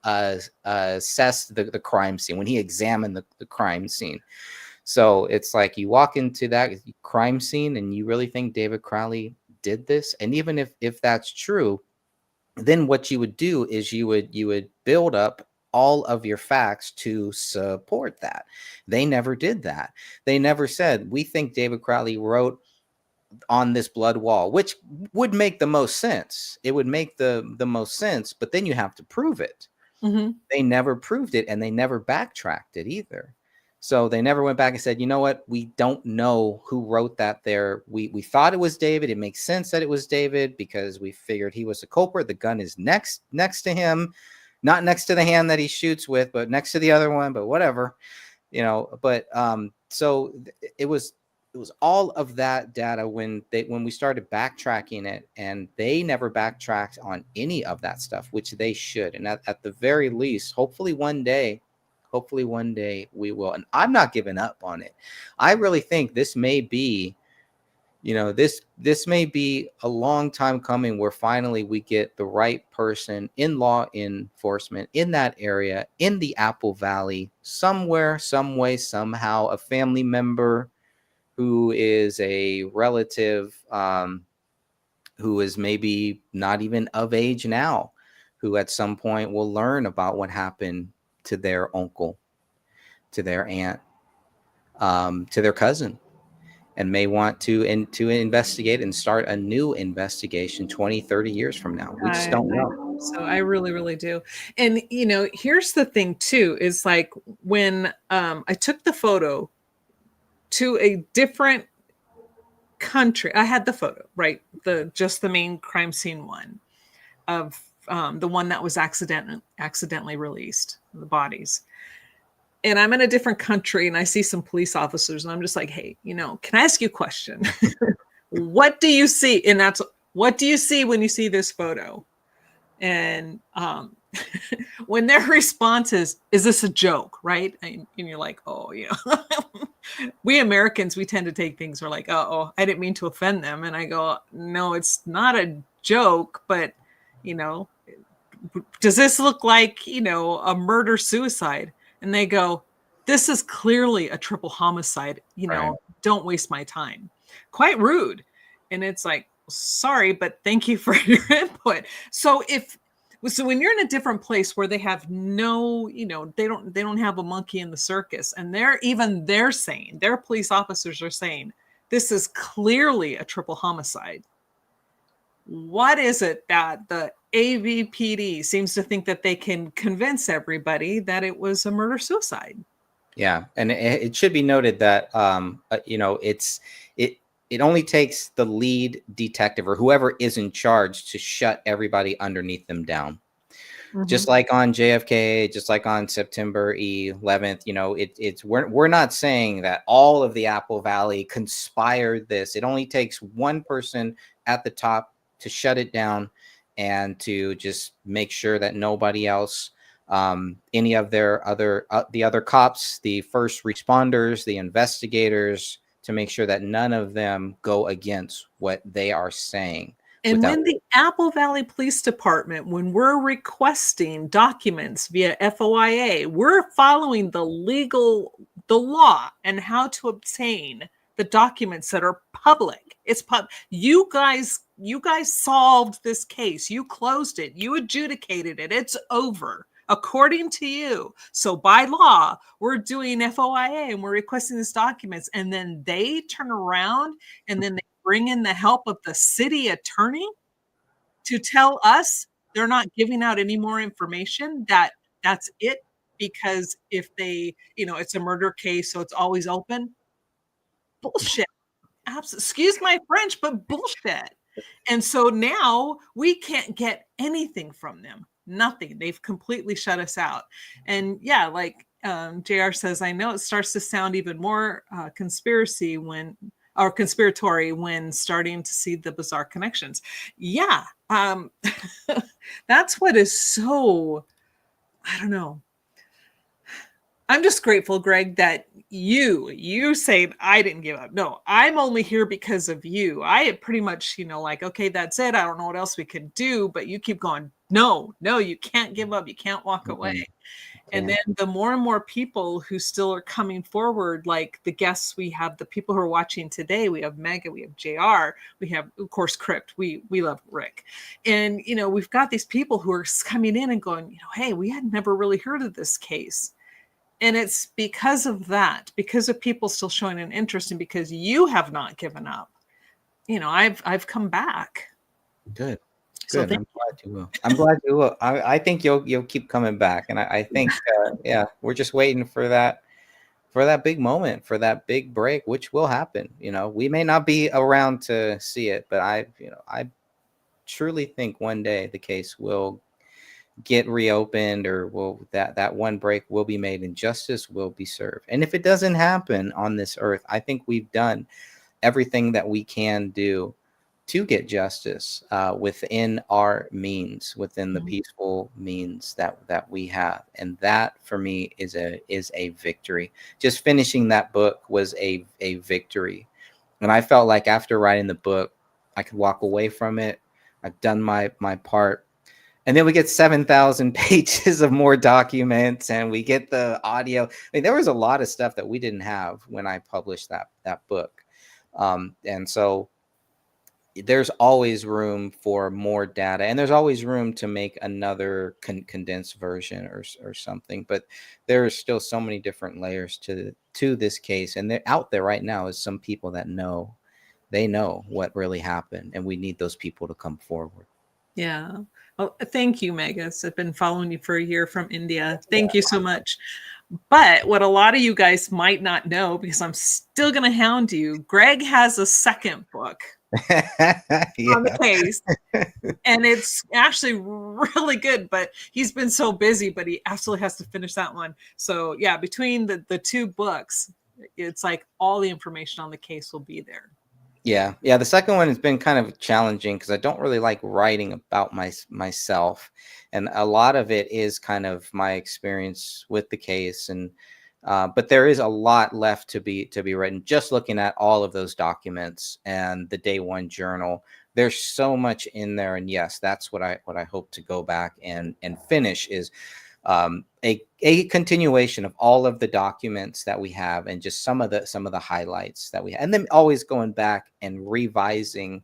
assessed the crime scene, when he examined the crime scene. So it's like you walk into that crime scene and you really think David Crowley did this? And even if that's true, then what you would do is you would build up all of your facts to support that. They never did that. They never said, we think David Crowley wrote on this blood wall, which would make the most sense. It would make the most sense, but then you have to prove it. Mm-hmm. They never proved it, and they never backtracked it either. So they never went back and said, you know what? We don't know who wrote that there. We thought it was David. It makes sense that it was David because we figured he was the culprit. The gun is next to him. Not next to the hand that he shoots with, but next to the other one, but whatever, but so it was all of that data when we started backtracking it, and they never backtracked on any of that stuff, which they should. And at the very least, hopefully one day we will. And I'm not giving up on it. I really think this may be, this may be a long time coming where finally we get the right person in law enforcement in that area, in the Apple Valley, somewhere, some way, somehow, a family member who is a relative, who is maybe not even of age now, who at some point will learn about what happened to their uncle, to their aunt, to their cousin, and may want to investigate and start a new investigation 20, 30 years from now. We just don't know. So I really, really do. And, here's the thing too, is like when I took the photo to a different country, I had the photo, right? Just the main crime scene one of the one that was accidentally released, the bodies. And I'm in a different country and I see some police officers and I'm just like, hey, can I ask you a question? What do you see? And that's, what do you see when you see this photo? And when their response is this a joke? Right. And you're like, oh, we Americans, we tend to take things, we're like, oh, I didn't mean to offend them. And I go, no, it's not a joke, but, does this look like, a murder suicide? And they go, this is clearly a triple homicide. Right. Don't waste my time. Quite rude. And it's like, sorry, but thank you for your input. So when you're in a different place where they have no, they don't have a monkey in the circus, and they're saying, their police officers are saying, this is clearly a triple homicide. What is it that the AVPD seems to think that they can convince everybody that it was a murder-suicide? Yeah, and it should be noted that it only takes the lead detective or whoever is in charge to shut everybody underneath them down. Just like on JFK, just like on September 11th, you know, we're not saying that all of the Apple Valley conspired this. It only takes one person at the top to shut it down and to just make sure that nobody else, any of their the other cops, the first responders, the investigators, to make sure that none of them go against what they are saying. And when the Apple Valley Police Department, when we're requesting documents via FOIA, we're following the law and how to obtain the documents that are public. It's you guys solved this case. You closed it. You adjudicated it. It's over, according to you. So by law, we're doing FOIA and we're requesting these documents. And then they turn around and then they bring in the help of the city attorney to tell us they're not giving out any more information, that's it, because if they, you know, it's a murder case, so it's always open. Bullshit. Excuse my French, but bullshit. And so now we can't get anything from them. Nothing. They've completely shut us out. And yeah, like JR says, I know it starts to sound even more conspiratory when starting to see the bizarre connections. Yeah. That's what is so, I don't know. I'm just grateful, Greg, that you say I didn't give up. No, I'm only here because of you. I had pretty much, you know, like, okay, that's it. I don't know what else we could do, but you keep going. No, you can't give up. You can't walk away. And then the more and more people who still are coming forward, like the guests we have, the people who are watching today, we have Mega, we have JR, we have, of course, Crypt, we love Rick. And, you know, we've got these people who are coming in and going, you know, hey, we had never really heard of this case. And it's because of that, because of people still showing an interest, and because you have not given up. You know, I've come back. Good. So I'm glad you will. I'm glad you will. I think you'll keep coming back, and I think yeah, we're just waiting for that big moment, for that big break, which will happen. You know, we may not be around to see it, but I truly think one day the case will get reopened, or that one break will be made and justice will be served. And if it doesn't happen on this earth, I think we've done everything that we can do to get justice within our means, within the peaceful means that we have. And that for me is a victory. Just finishing that book was a victory. And I felt like after writing the book, I could walk away from it. I've done my part. And then we get 7,000 pages of more documents, and we get the audio. I mean, there was a lot of stuff that we didn't have when I published that book. And so there's always room for more data, and there's always room to make another condensed version or something. But there are still so many different layers to this case, and they're out there right now is some people that know what really happened, and we need those people to come forward. Yeah. Well, thank you, Megas. I've been following you for a year from India. Thank you so much. But what a lot of you guys might not know, because I'm still going to hound you, Greg has a second book on the case. And it's actually really good, but he's been so busy, but he absolutely has to finish that one. So yeah, between the two books, it's like all the information on the case will be there. Yeah. The second one has been kind of challenging because I don't really like writing about myself, and a lot of it is kind of my experience with the case. And but there is a lot left to be written. Just looking at all of those documents and the day one journal, there's so much in there. And yes, that's what I hope to go back and finish is a continuation of all of the documents that we have, and just some of the highlights that we have, and then always going back and revising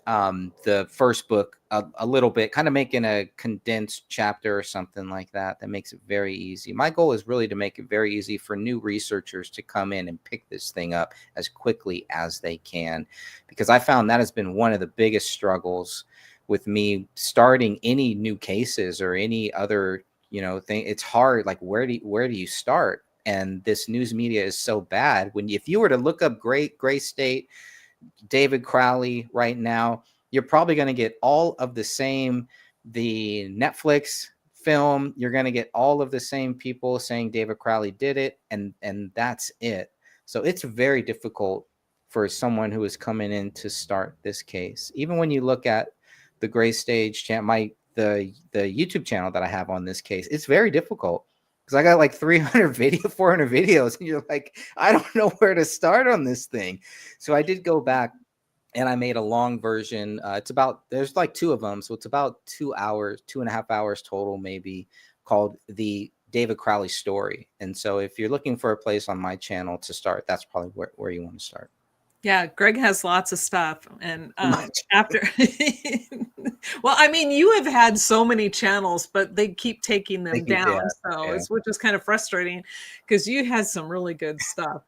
the first book a little bit, kind of making a condensed chapter or something like that makes it very easy. My goal is really to make it very easy for new researchers to come in and pick this thing up as quickly as they can, because I found that has been one of the biggest struggles with me starting any new cases or any other thing. It's hard. Like, where do you start? And this news media is so bad. If you were to look up Gray State, David Crowley right now, you're probably going to get all of the Netflix, film, you're going to get all of the same people saying David Crowley did it, and that's it. So it's very difficult for someone who is coming in to start this case. Even when you look at the Gray Stage channel, the YouTube channel that I have on this case, it's very difficult because I got like 400 videos, and you're like, I don't know where to start on this thing. So I did go back and I made a long version. There's like 2 of them, so it's about 2 hours, 2.5 hours total, maybe, called The David Crowley Story. And so if you're looking for a place on my channel to start, that's probably where you want to start. Yeah, Greg has lots of stuff. And after, well, I mean, you have had so many channels, but they keep taking them down. Which is kind of frustrating because you had some really good stuff.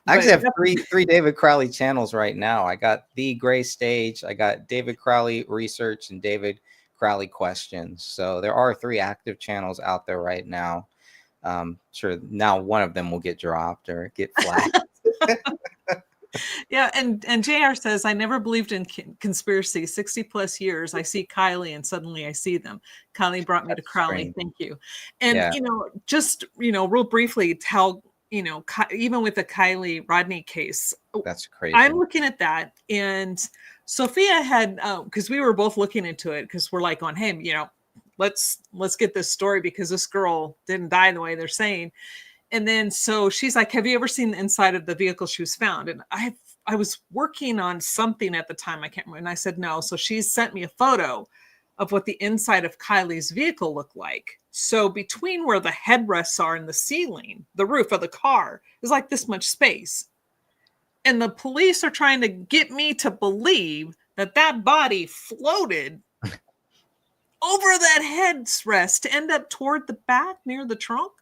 I actually have three David Crowley channels right now. I got The Gray Stage, I got David Crowley Research, and David Crowley Questions. So there are 3 active channels out there right now. Sure, now one of them will get dropped or get flagged. Yeah, and JR says, I never believed in conspiracy. 60 plus years, I see Kylie and suddenly I see them. Kylie brought me to Crowley. Strange. Thank you. And, just, real briefly, how, even with the Kylie Rodney case. That's crazy. I'm looking at that. And Sophia had, because we were both looking into it, because we're like on, hey, let's get this story because this girl didn't die the way they're saying. And then so she's like, have you ever seen the inside of the vehicle she was found? And I was working on something at the time. I can't remember. And I said, no. So she sent me a photo of what the inside of Kylie's vehicle looked like. So between where the headrests are and the ceiling, the roof of the car is like this much space. And the police are trying to get me to believe that that body floated over that headrest to end up toward the back near the trunk.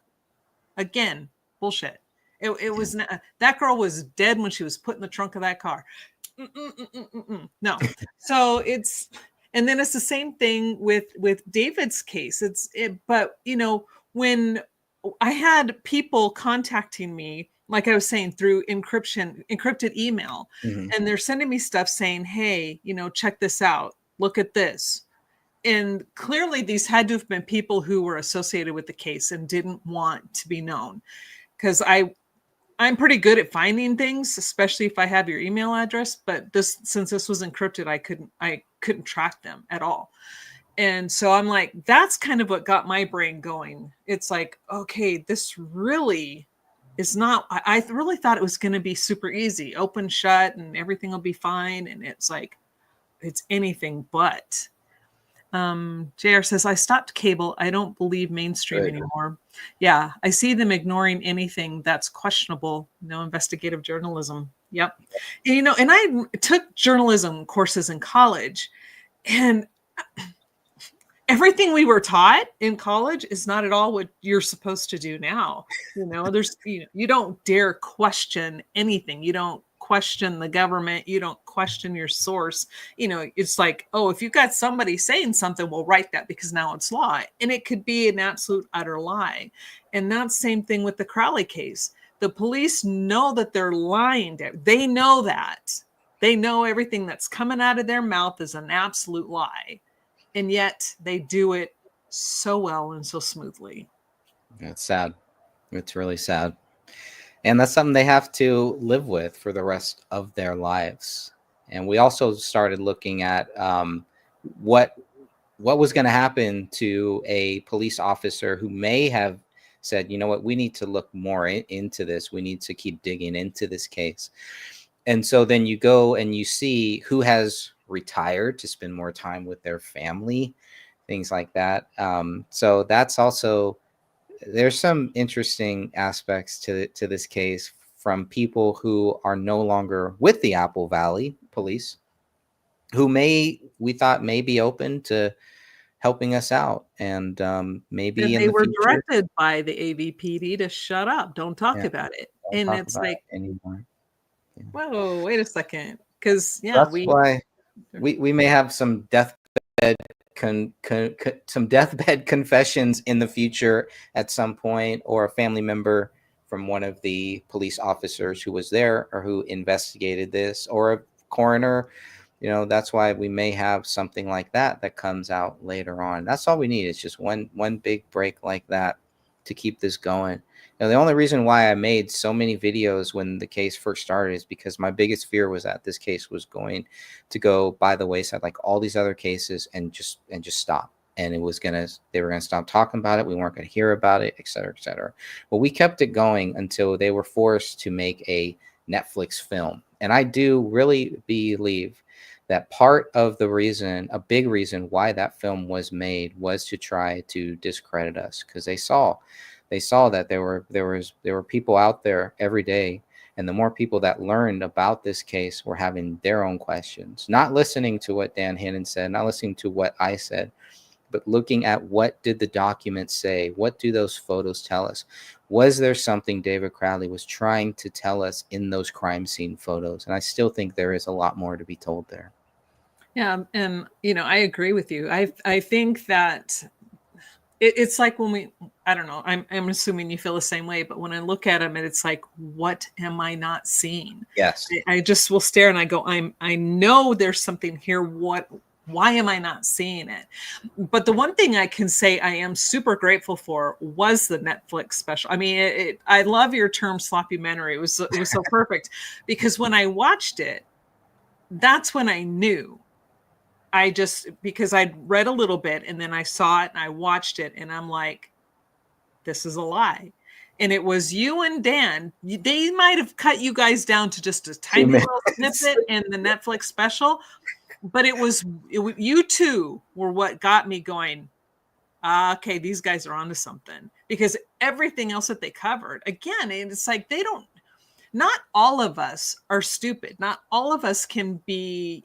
Again, bullshit. It was not, that girl was dead when she was put in the trunk of that car. No. So and then it's the same thing with David's case. But when I had people contacting me, like I was saying, through encrypted email, and they're sending me stuff saying, hey, check this out. Look at this. And clearly these had to have been people who were associated with the case and didn't want to be known, because I'm pretty good at finding things, especially if I have your email address. But since this was encrypted, I couldn't track them at all. And so I'm like, that's kind of what got my brain going. It's like, okay, this really is not, I really thought it was going to be super easy, open, shut, and everything will be fine. And it's like, it's anything but. JR says, I stopped cable. I don't believe mainstream anymore. Yeah, I see them ignoring anything that's questionable. No investigative journalism. Yep. And I took journalism courses in college, and everything we were taught in college is not at all what you're supposed to do now. There's, you don't dare question anything. You don't question the government. You don't question your source. It's like, oh, if you've got somebody saying something, we'll write that because now it's law. And it could be an absolute utter lie. And that's the same thing with the Crowley case. The police know that they're lying. They know that. They know everything that's coming out of their mouth is an absolute lie. And yet they do it so well and so smoothly. It's sad. It's really sad. And that's something they have to live with for the rest of their lives. And we also started looking at what was going to happen to a police officer who may have said, you know what, we need to look more into this. We need to keep digging into this case. And so then you go and you see who has retired to spend more time with their family, things like that. So that's also, there's some interesting aspects to this case from people who are no longer with the Apple Valley Police, who we thought may be open to helping us out. And maybe in they the were future, directed by the AVPD to shut up. Don't talk about it. And it's like, anymore. Yeah. Whoa, wait a second. Because that's why we may have some deathbed confessions in the future at some point, or a family member from one of the police officers who was there or who investigated this, or a coroner You know, that's why we may have something like that comes out later on. That's all we need. It's just one big break like that to keep this going. Now, the only reason why I made so many videos when the case first started is because my biggest fear was that this case was going to go by the wayside, like all these other cases, and just stop. And they were gonna stop talking about it. We weren't gonna hear about it, et cetera, et cetera. Well, we kept it going until they were forced to make a Netflix film. And I do really believe that part of the reason, a big reason why that film was made, was to try to discredit us, because they saw that there were people out there every day, and the more people that learned about this case were having their own questions, not listening to what Dan Hannon said, not listening to what I said, but looking at what did the documents say, what do those photos tell us, was there something David Crowley was trying to tell us in those crime scene photos? And I still think there is a lot more to be told there. Yeah, and I agree with you. I think that it's like when I don't know, I'm assuming you feel the same way, but when I look at them, and it's like, what am I not seeing? Yes. I just will stare and I go, I know there's something here. Why am I not seeing it? But the one thing I can say I am super grateful for was the Netflix special. I mean, I love your term sloppymentary. It was so perfect, because when I watched it, that's when I knew. Because I'd read a little bit and then I saw it and I watched it and I'm like, this is a lie. And it was you and Dan. They might have cut you guys down to just a tiny little snippet in the Netflix special, but you two were what got me going. Okay, these guys are onto something, because everything else that they covered, again, it's like not all of us are stupid. Not all of us can be,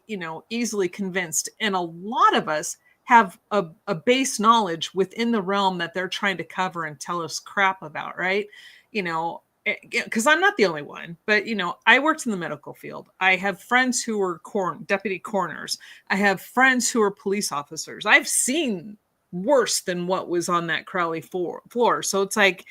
easily convinced. And a lot of us have a base knowledge within the realm that they're trying to cover and tell us crap about, right? Because I'm not the only one, but, I worked in the medical field. I have friends who were deputy coroners. I have friends who are police officers. I've seen worse than what was on that Crowley floor. So it's like,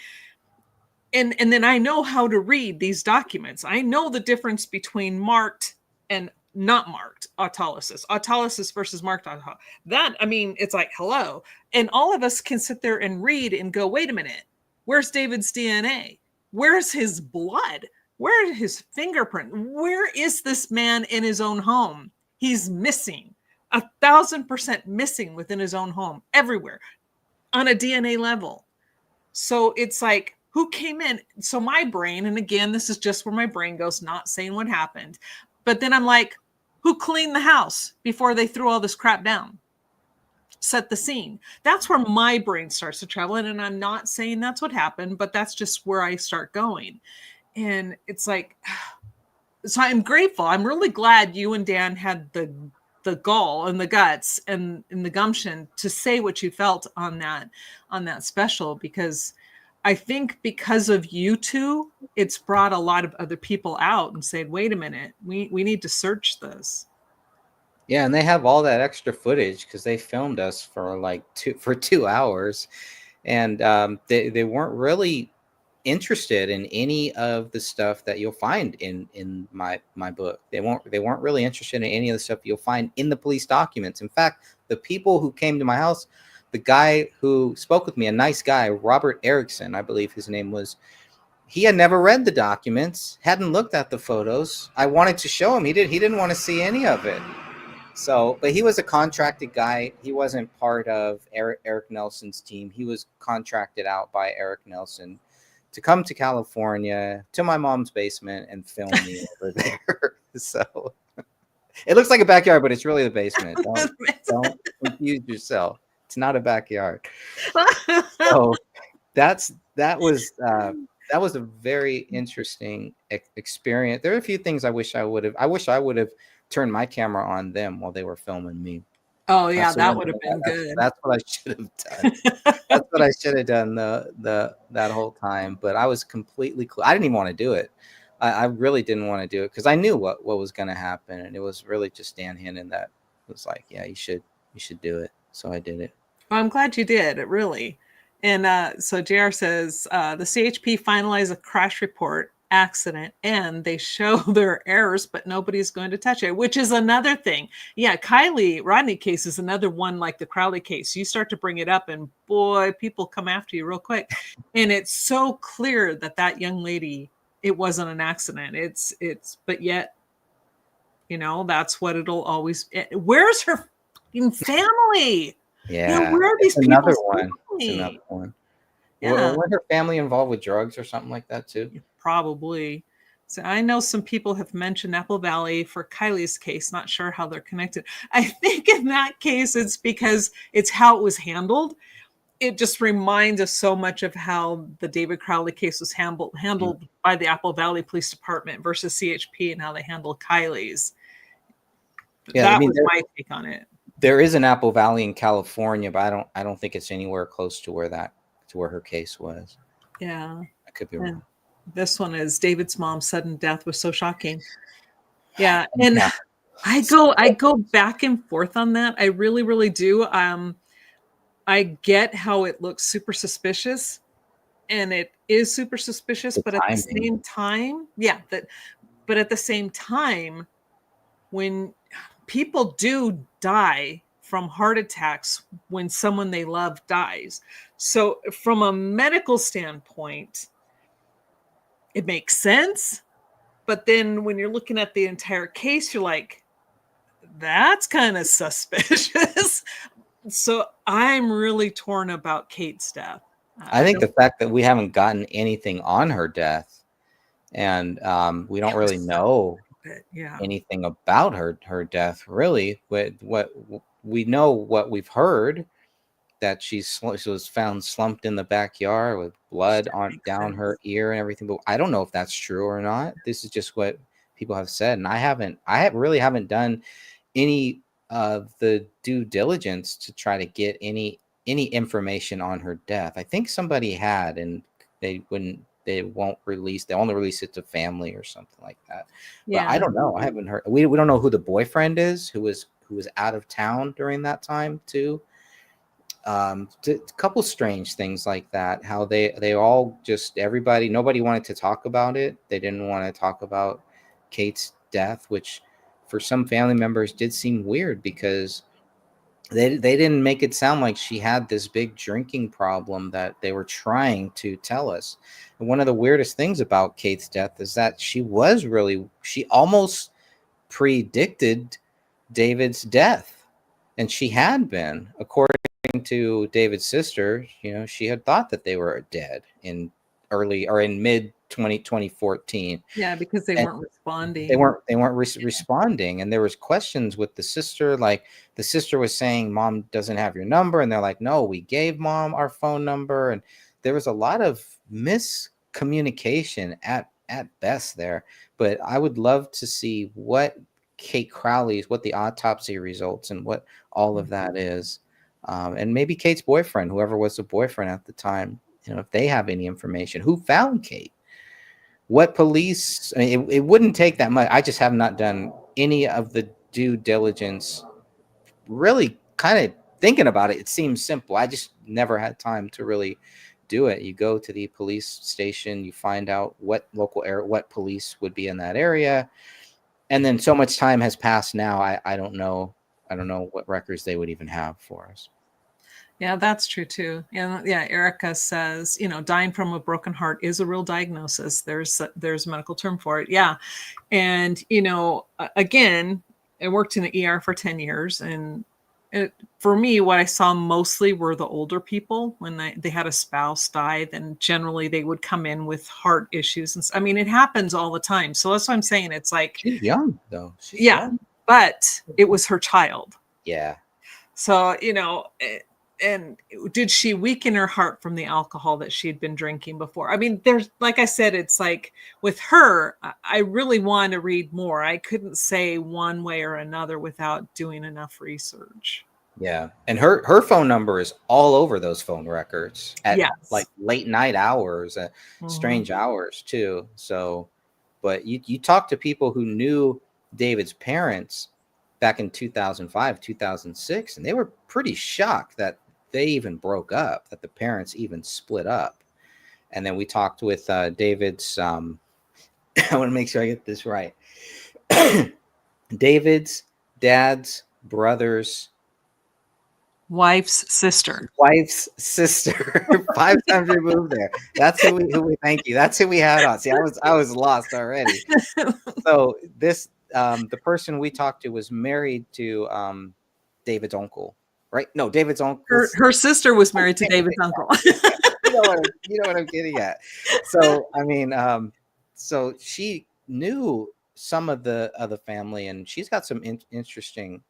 and then I know how to read these documents. I know the difference between marked and not marked autolysis versus marked autolysis. That, I mean, it's like, hello. And all of us can sit there and read and go, wait a minute, where's David's DNA? Where's his blood? Where's his fingerprint? Where is this man in his own home? He's missing, 1,000% missing within his own home, everywhere, on a DNA level. So it's like, who came in? So my brain, and again, this is just where my brain goes, not saying what happened, but then I'm like, who cleaned the house before they threw all this crap down? Set the scene. That's where my brain starts to travel. And I'm not saying that's what happened, but that's just where I start going. And it's like, so I'm grateful. I'm really glad you and Dan had the gall and the guts and the gumption to say what you felt on that special, because I think because of you two, it's brought a lot of other people out and said, wait a minute, we need to search this. Yeah, and they have all that extra footage because they filmed us for 2 hours, and they weren't really interested in any of the stuff that you'll find in my book. They weren't really interested in any of the stuff you'll find in the police documents. In fact, the people who came to my house, the guy who spoke with me, a nice guy, Robert Erickson, I believe his name was, he had never read the documents, hadn't looked at the photos. I wanted to show him. He didn't want to see any of it. So, but he was a contracted guy. He wasn't part of Eric Nelson's team. He was contracted out by Eric Nelson to come to California, to my mom's basement, and film me over there. So it looks like a backyard, but it's really the basement. Don't confuse yourself. It's not a backyard. So that was a very interesting experience. There are a few things I wish I would have turned my camera on them while they were filming me. Oh yeah, that would have been good. That's what I should have done. That's what I should have done that whole time. But I was completely I didn't even want to do it. I really didn't want to do it because I knew what was going to happen, and it was really just Dan Hannon that was like, yeah, you should do it. So I did it. Well, I'm glad you did. It really. And so JR says the CHP finalized a crash report accident, and they show their errors, but nobody's going to touch it, which is another thing. Yeah, Kylie Rodney case is another one like the Crowley case. You start to bring it up, and boy, people come after you real quick. And it's so clear that that young lady, it wasn't an accident. But yet, that's what it'll always. Where's her fucking family? Yeah, Where are these it's another people's one. It's family? another one. Yeah. Was her family involved with drugs or something like that too? Probably. So I know some people have mentioned Apple Valley for Kylie's case. Not sure how they're connected. I think in that case, it's because it's how it was handled. It just reminds us so much of how the David Crowley case was handled by the Apple Valley Police Department versus CHP, and how they handled Kylie's. Yeah, That was my take on it. There is an Apple Valley in California, but I don't think it's anywhere close to where her case was. Yeah, I could be wrong. This one is David's mom's sudden death was so shocking. Yeah, and yeah. I go back and forth on that. I really, really do. I get how it looks super suspicious, and it is super suspicious, but at the same time, but at the same time, when people do die from heart attacks when someone they love dies. So from a medical standpoint, it makes sense. But then when you're looking at the entire case, you're like, that's kind of suspicious. So I'm really torn about Kate's death. I think the fact that we haven't gotten anything on her death, and we don't really know anything about her death, really. What we know, what we've heard, that she was found slumped in the backyard with blood down her ear and everything. But I don't know if that's true or not. This is just what people have said, and I really haven't done any of the due diligence to try to get any information on her death. I think somebody had, and they won't release. They only release it to family or something like that. Yeah. But I don't know. I haven't heard. We don't know who the boyfriend is, who was out of town during that time too. A couple strange things like that. How they all just nobody wanted to talk about it. They didn't want to talk about Kate's death, which for some family members did seem weird, because they didn't make it sound like she had this big drinking problem that they were trying to tell us. And one of the weirdest things about Kate's death is that she almost predicted David's death, and she had been, according to David's sister, she had thought that they were dead in mid 2014. Yeah, because they weren't responding. They weren't responding, and there was questions with the sister. Like, the sister was saying, "Mom doesn't have your number," and they're like, "No, we gave Mom our phone number." And there was a lot of miscommunication at best there. But I would love to see what the autopsy results and what all of that is. And maybe Kate's boyfriend, whoever was the boyfriend at the time, if they have any information, who found Kate, what police. I mean, it wouldn't take that much. I just have not done any of the due diligence. Really, kind of thinking about it, it seems simple. I just never had time to really do it. You go to the police station, you find out what police would be in that area, and then so much time has passed now. I don't know what records they would even have for us. Yeah, that's true too. And yeah, Erica says, dying from a broken heart is a real diagnosis. There's a medical term for it. Yeah. And, again, I worked in the ER for 10 years. And for me, what I saw mostly were the older people. When they had a spouse die, then generally they would come in with heart issues. And I mean, it happens all the time. So that's what I'm saying. It's like, she's young though. She's young. But it was her child. Yeah. So, and did she weaken her heart from the alcohol that she had been drinking before? I mean, like I said, it's like with her, I really want to read more. I couldn't say one way or another without doing enough research. Yeah. And her phone number is all over those phone records at like late night hours, strange hours too. So, but you talk to people who knew David's parents back in 2005, 2006, and they were pretty shocked that they even broke up, that the parents even split up. And then we talked with David's I want to make sure I get this right. David's dad's brother's wife's sister. 5 times removed there. That's who we thank you. That's who we had on. See, I was lost already. So this the person we talked to was married to David's uncle, right? No, David's uncle. Her sister was married to David's uncle. You know what I'm getting at. So I mean, so she knew some of the family, and she's got some interesting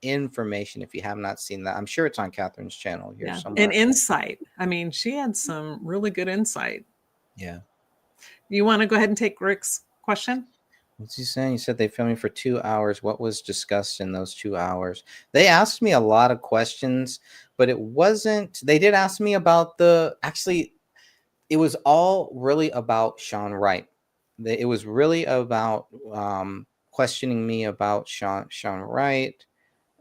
information. If you have not seen that, I'm sure it's on Catherine's channel here somewhere. And insight. I mean, she had some really good insight. Yeah. You want to go ahead and take Rick's question? What's he saying? He said they filmed me for 2 hours. What was discussed in those 2 hours? They asked me a lot of questions, but it wasn't. They did ask me about actually, it was all really about Sean Wright. It was really about questioning me about Sean Wright,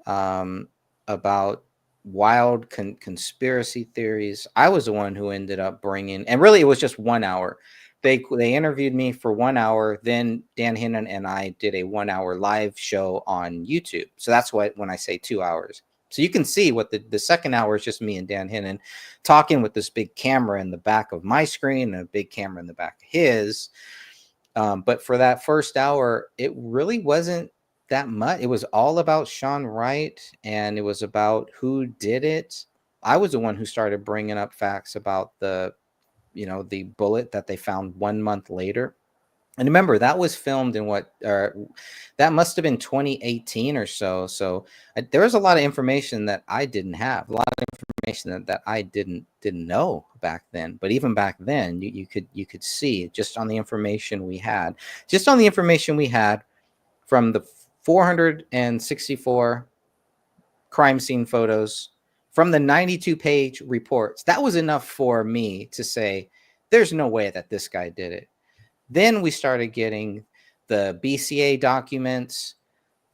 about wild conspiracy theories. I was the one who ended up bringing, and really it was just 1 hour. They interviewed me for 1 hour. Then Dan Hinnon and I did a 1 hour live show on YouTube. So that's when I say 2 hours. So you can see what the second hour is just me and Dan Hinnon talking with this big camera in the back of my screen and a big camera in the back of his. But for that first hour, it really wasn't that much. It was all about Sean Wright, and it was about who did it. I was the one who started bringing up facts about the bullet that they found 1 month later. And remember, that was filmed in that must have been 2018 or so. So there was a lot of information that I didn't have, a lot of information that I didn't know back then. But even back then, you could see just on the information we had, from the 464 crime scene photos, from the 92-page reports. That was enough for me to say, there's no way that this guy did it. Then we started getting the BCA documents,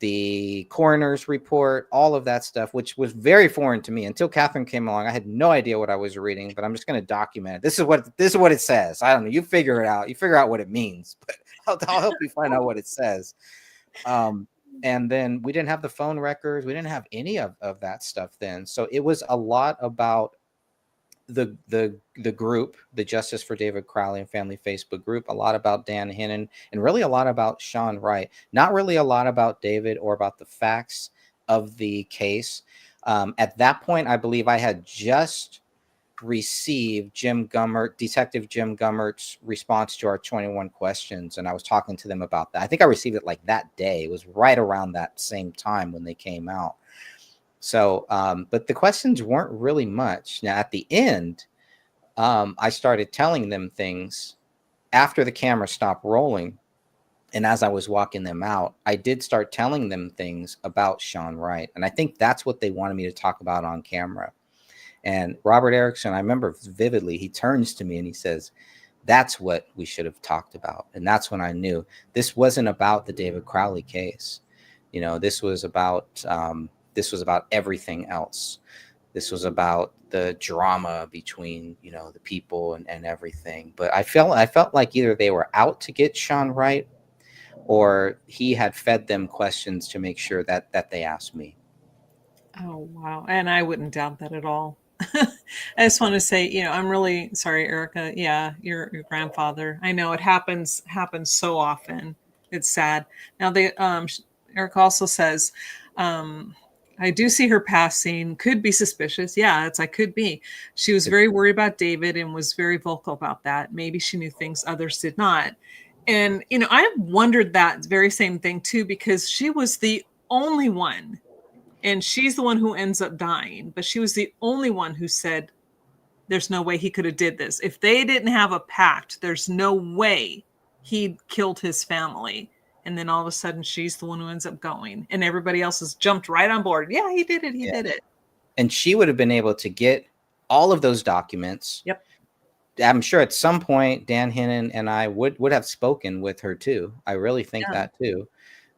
the coroner's report, all of that stuff, which was very foreign to me until Catherine came along. I had no idea what I was reading, but I'm just going to document it. This is what it says. I don't know. You figure it out. You figure out what it means, but I'll help you find out what it says. And then we didn't have the phone records. We didn't have any of that stuff then. So it was a lot about the group, the Justice for David Crowley and Family Facebook group, a lot about Dan Hinnon, and really a lot about Sean Wright. Not really a lot about David or about the facts of the case. At that point, I believe I had just received Detective Jim Gummert's response to our 21 questions, and I was talking to them about that. I think I received it like that day. It was right around that same time when they came out. So, but the questions weren't really much. Now, at the end, I started telling them things after the camera stopped rolling. And as I was walking them out, I did start telling them things about Sean Wright. And I think that's what they wanted me to talk about on camera. And Robert Erickson, I remember vividly, he turns to me and he says, that's what we should have talked about. And that's when I knew this wasn't about the David Crowley case. This was about everything else. This was about the drama between, the people and everything. But I felt like either they were out to get Sean Wright, or he had fed them questions to make sure that they asked me. Oh, wow. And I wouldn't doubt that at all. I just want to say, I'm really sorry, Erica. Yeah, your grandfather. I know it happens so often. It's sad. Now, Erica also says, I do see her passing. Could be suspicious. Yeah, I could be. She was very worried about David and was very vocal about that. Maybe she knew things others did not. And, I wondered that very same thing too, because she was the only one, and she's the one who ends up dying, but she was the only one who said, there's no way he could have did this. If they didn't have a pact, there's no way he killed his family. And then all of a sudden she's the one who ends up going, and everybody else has jumped right on board. Yeah, he did it. He did it. And she would have been able to get all of those documents. Yep. I'm sure at some point Dan Hinnon and I would have spoken with her too. I really think that too.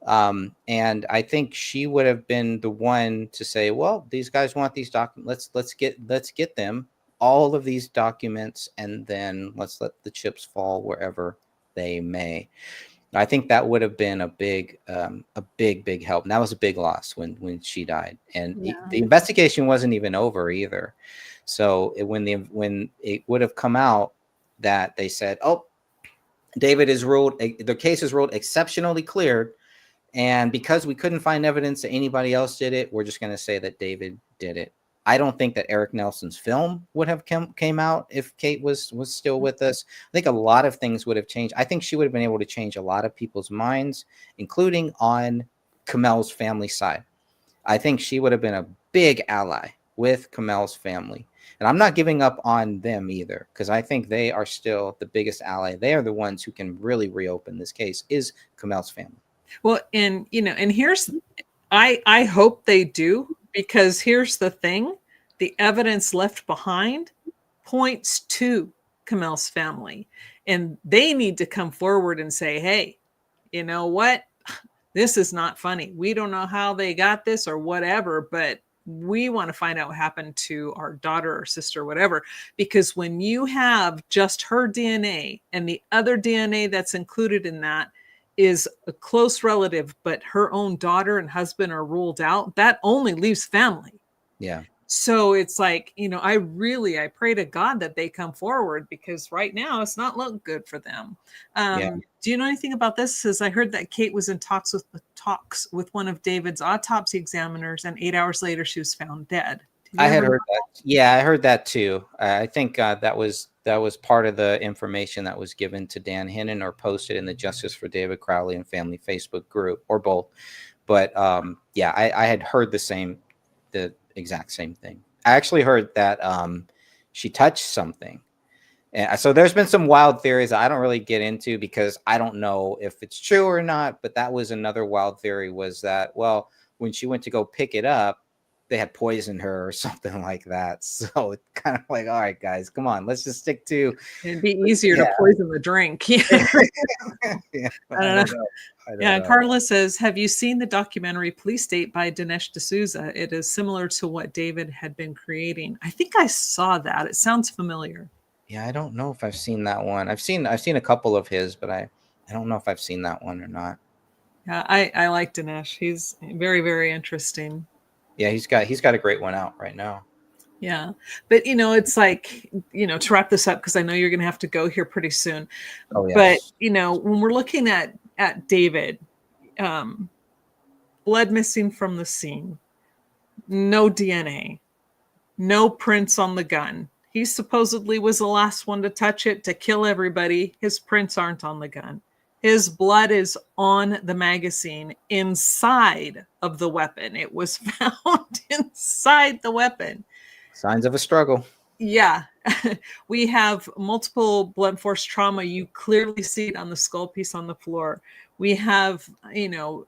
And I think she would have been the one to say, well, these guys want these documents. Let's get them all of these documents, and then let's let the chips fall wherever they may. I think that would have been a big help. And that was a big loss when she died. And the investigation wasn't even over either. So when it would have come out that they said, oh, David is ruled, the case is ruled exceptionally cleared. And because we couldn't find evidence that anybody else did it, we're just going to say that David did it. I don't think that Eric Nelson's film would have came out if Kate was still with us. I think a lot of things would have changed. I think she would have been able to change a lot of people's minds, including on Kamel's family side. I think she would have been a big ally with Kamel's family. And I'm not giving up on them either, because I think they are still the biggest ally. They are the ones who can really reopen this case, is Kamel's family. Well, and here's, I hope they do, because here's the thing: the evidence left behind points to Kamel's family, and they need to come forward and say, hey, you know what? This is not funny. We don't know how they got this or whatever, but we want to find out what happened to our daughter or sister or whatever. Because when you have just her DNA and the other DNA that's included in that is a close relative, but her own daughter and husband are ruled out, that only leaves family. Yeah. So it's like, I pray to God that they come forward, because right now it's not looking good for them. Do you know anything about this? Because I heard that Kate was in talks with one of David's autopsy examiners, and 8 hours later she was found dead. I had heard that. Yeah, I heard that too. I think that was part of the information that was given to Dan Hinnon or posted in the Justice for David Crowley and Family Facebook group, or both. But I had heard the exact same thing. I actually heard that she touched something. And so there's been some wild theories I don't really get into, because I don't know if it's true or not. But that was another wild theory, was that, well, when she went to go pick it up, they had poisoned her or something like that. So it's kind of like, all right, guys, come on, let's just stick to. It'd be easier to poison the drink. I don't know. Carla says, have you seen the documentary Police State by Dinesh D'Souza? It is similar to what David had been creating. I think I saw that. It sounds familiar. Yeah, I don't know if I've seen that one. I've seen a couple of his, but I don't know if I've seen that one or not. Yeah, I like Dinesh. He's very, very interesting. Yeah, he's got a great one out right now. Yeah. But, it's like, to wrap this up, because I know you're going to have to go here pretty soon. Oh, yes. But, when we're looking at David, blood missing from the scene, no DNA, no prints on the gun. He supposedly was the last one to touch it, to kill everybody. His prints aren't on the gun. His blood is on the magazine inside of the weapon. It was found inside the weapon. Signs of a struggle. Yeah. We have multiple blunt force trauma. You clearly see it on the skull piece on the floor. We have,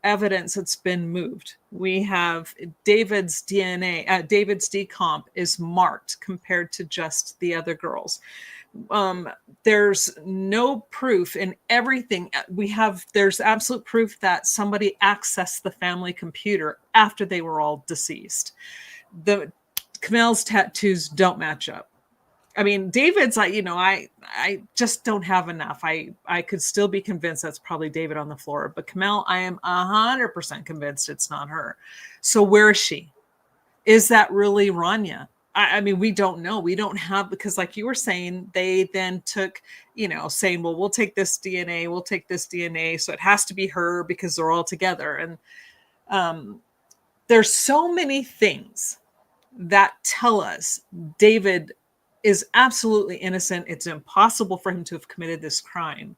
evidence that's been moved. We have David's DNA, David's decomp is marked compared to just the other girls. There's no proof in everything. There's absolute proof that somebody accessed the family computer after they were all deceased. The Kamel's tattoos don't match up. I mean, David's like, I just don't have enough. I could still be convinced that's probably David on the floor, but Kamel, I am 100% convinced it's not her. So where is she? Is that really Rania? I mean, we don't know. We don't have, because like you were saying, they then took, saying, well, we'll take this DNA. So it has to be her because they're all together. And there's so many things that tell us David is absolutely innocent. It's impossible for him to have committed this crime.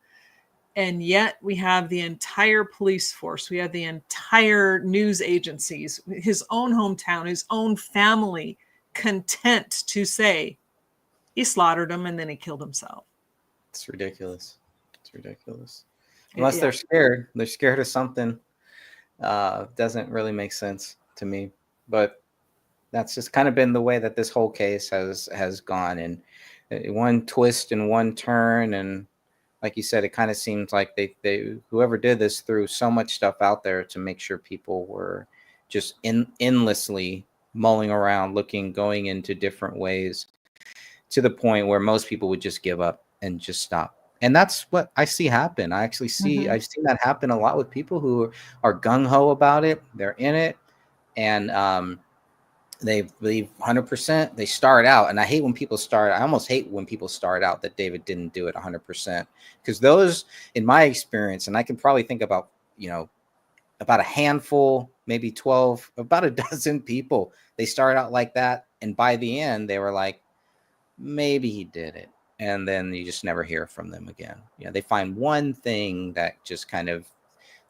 And yet we have the entire police force. We have the entire news agencies, his own hometown, his own family, content to say he slaughtered him and then he killed himself. It's ridiculous. Unless they're scared. They're scared of something. Doesn't really make sense to me. But that's just kind of been the way that this whole case has gone, and one twist and one turn. And like you said, it kind of seems like they whoever did this threw so much stuff out there to make sure people were just endlessly mulling around, going into different ways, to the point where most people would just give up and just stop. And that's what I see happen. I actually see, I've seen that happen a lot with people who are gung-ho about it. They're in it, and they believe 100%. They start out, and I hate when people start. I almost hate when people start out that David didn't do it 100%, because those, in my experience, and I can probably think about, about a handful, maybe 12, about a dozen people. They start out like that, and by the end, they were like, maybe he did it. And then you just never hear from them again. They find one thing that just kind of,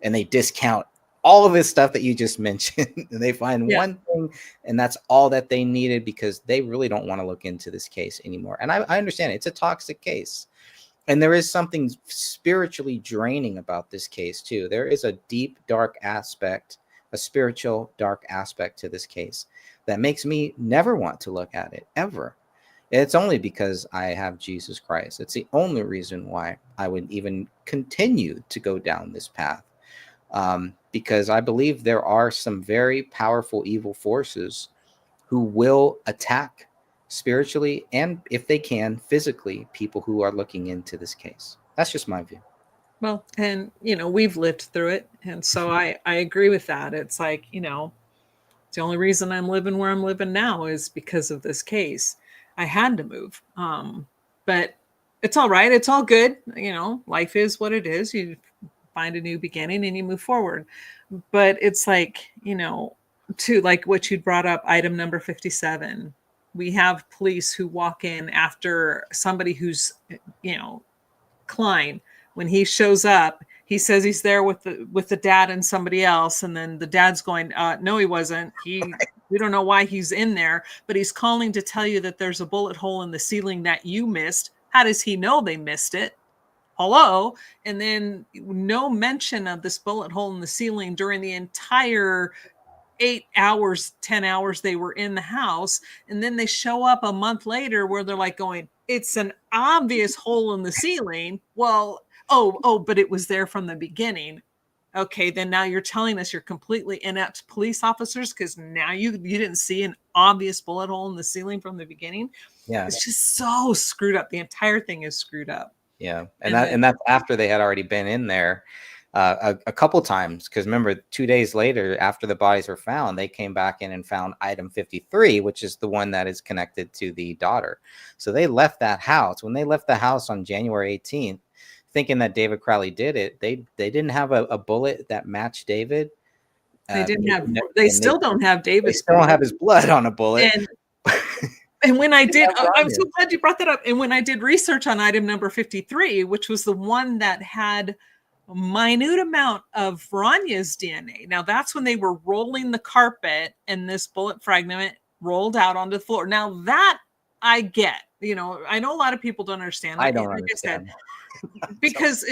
and they discount all of this stuff that you just mentioned. And they find one thing, and that's all that they needed, because they really don't want to look into this case anymore. And I understand it's a toxic case. And there is something spiritually draining about this case too. There is a deep, dark aspect, a spiritual, dark aspect to this case that makes me never want to look at it, ever. It's only because I have Jesus Christ. It's the only reason why I would even continue to go down this path. Because I believe there are some very powerful evil forces who will attack spiritually, and if they can, physically, people who are looking into this case. That's just my view. Well, and we've lived through it, and so I agree with that. It's like, the only reason I'm living where I'm living now is because of this case. I had to move. But it's all right. It's all good. Life is what it is. You find a new beginning and you move forward. But it's like, to like what you brought up, item number 57. We have police who walk in after somebody who's, Klein, when he shows up, he says he's there with the dad and somebody else, and then the dad's going, no, he wasn't. We don't know why he's in there, but he's calling to tell you that there's a bullet hole in the ceiling that you missed. How does he know they missed it? Hello. And then no mention of this bullet hole in the ceiling during the entire 8 hours, 10 hours they were in the house. And then they show up a month later where they're like going, it's an obvious hole in the ceiling. Well, but it was there from the beginning. Okay, then now you're telling us you're completely inept police officers because now you didn't see an obvious bullet hole in the ceiling from the beginning. Yeah, it's just so screwed up. The entire thing is screwed up. Yeah, and that's after they had already been in there a couple times, because remember, 2 days later, after the bodies were found, they came back in and found item 53, which is the one that is connected to the daughter. So they left that house. When they left the house on January 18th, thinking that David Crowley did it, they didn't have a bullet that matched David. They didn't have. They still don't have David's. They still don't have his blood on a bullet. And when I did, I'm so glad you brought that up. And when I did research on item number 53, which was the one that had a minute amount of Ranya's DNA. Now that's when they were rolling the carpet and this bullet fragment rolled out onto the floor. Now that I get, I know a lot of people don't understand. I don't understand. Because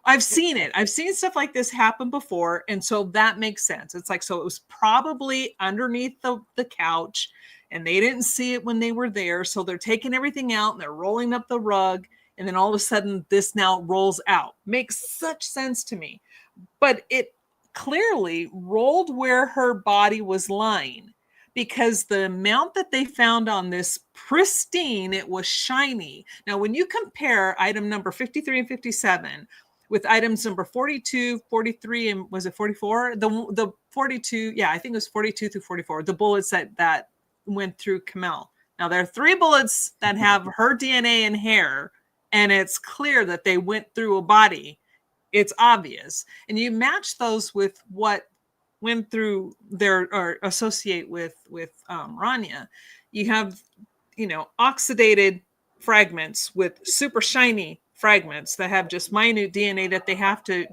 I've seen it. I've seen stuff like this happen before. And so that makes sense. It's like, so it was probably underneath the couch and they didn't see it when they were there. So they're taking everything out and they're rolling up the rug. And then all of a sudden this now rolls out. Makes such sense to me. But it clearly rolled where her body was lying, because the amount that they found on this pristine, it was shiny. Now, when you compare item number 53 and 57 with items number 42, 43, and was it 44? The 42, yeah, I think it was 42 through 44, the bullets that went through Kamel. Now, there are 3 bullets that have her DNA and hair, and it's clear that they went through a body. It's obvious. And you match those with what went through their or associate with Rania. You have, oxidated fragments with super shiny fragments that have just minute DNA that they have to,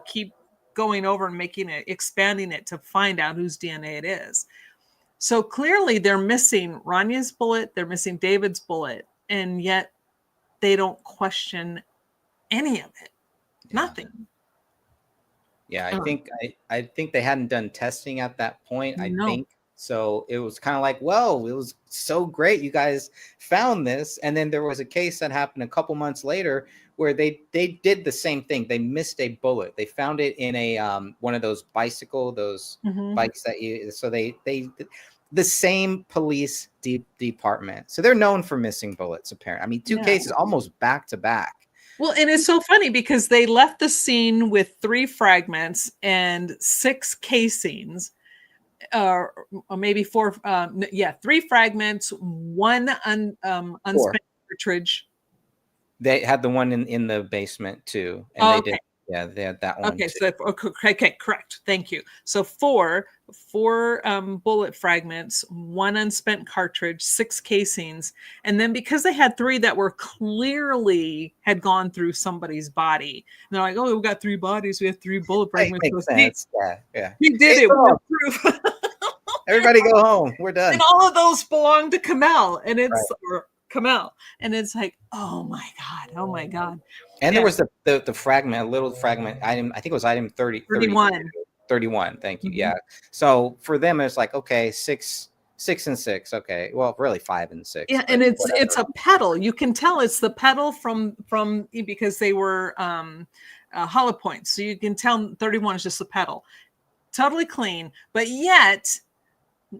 keep going over and making it, expanding it to find out whose DNA it is. So clearly they're missing Rania's bullet, they're missing David's bullet, and yet they don't question any of it. Yeah. Nothing. Yeah, I think they hadn't done testing at that point. I think so. It was kind of like, well, it was so great, you guys found this, and then there was a case that happened a couple months later where they did the same thing. They missed a bullet. They found it in a one of those bikes that you. So they the same police department. So they're known for missing bullets. Apparently, I mean, 2 cases almost back to back. Well, and it's so funny because they left the scene with 3 fragments and 6 casings, or maybe 4. 3 fragments, 1 unspent cartridge. They had the one in the basement too, and Oh, they okay. did. Yeah, they had that one Okay, too. so okay, correct. Thank you. So four bullet fragments, 1 unspent cartridge, 6 casings, and then because they had 3 that were clearly had gone through somebody's body, and they're like, "Oh, we got 3 bodies. We have 3 bullet fragments." Makes sense. Yeah. He did Case it. We have solved. proof. Everybody go home. We're done. And all of those belong to Kamel, and Right. it's or Kamel, and it's like, oh my god. And Yeah. there was the fragment, a little fragment item. I think it was item 31. 31. Thank you. Yeah. So for them, it's like, okay, 6 and 6. Okay. Well, really 5 and 6. Yeah, and it's a pedal. You can tell it's the pedal from because they were hollow points. So you can tell 31 is just the pedal. Totally clean, but yet,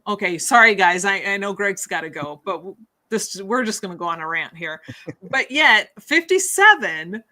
okay, sorry guys, I know Greg's got to go, but we're just going to go on a rant here. But yet 57,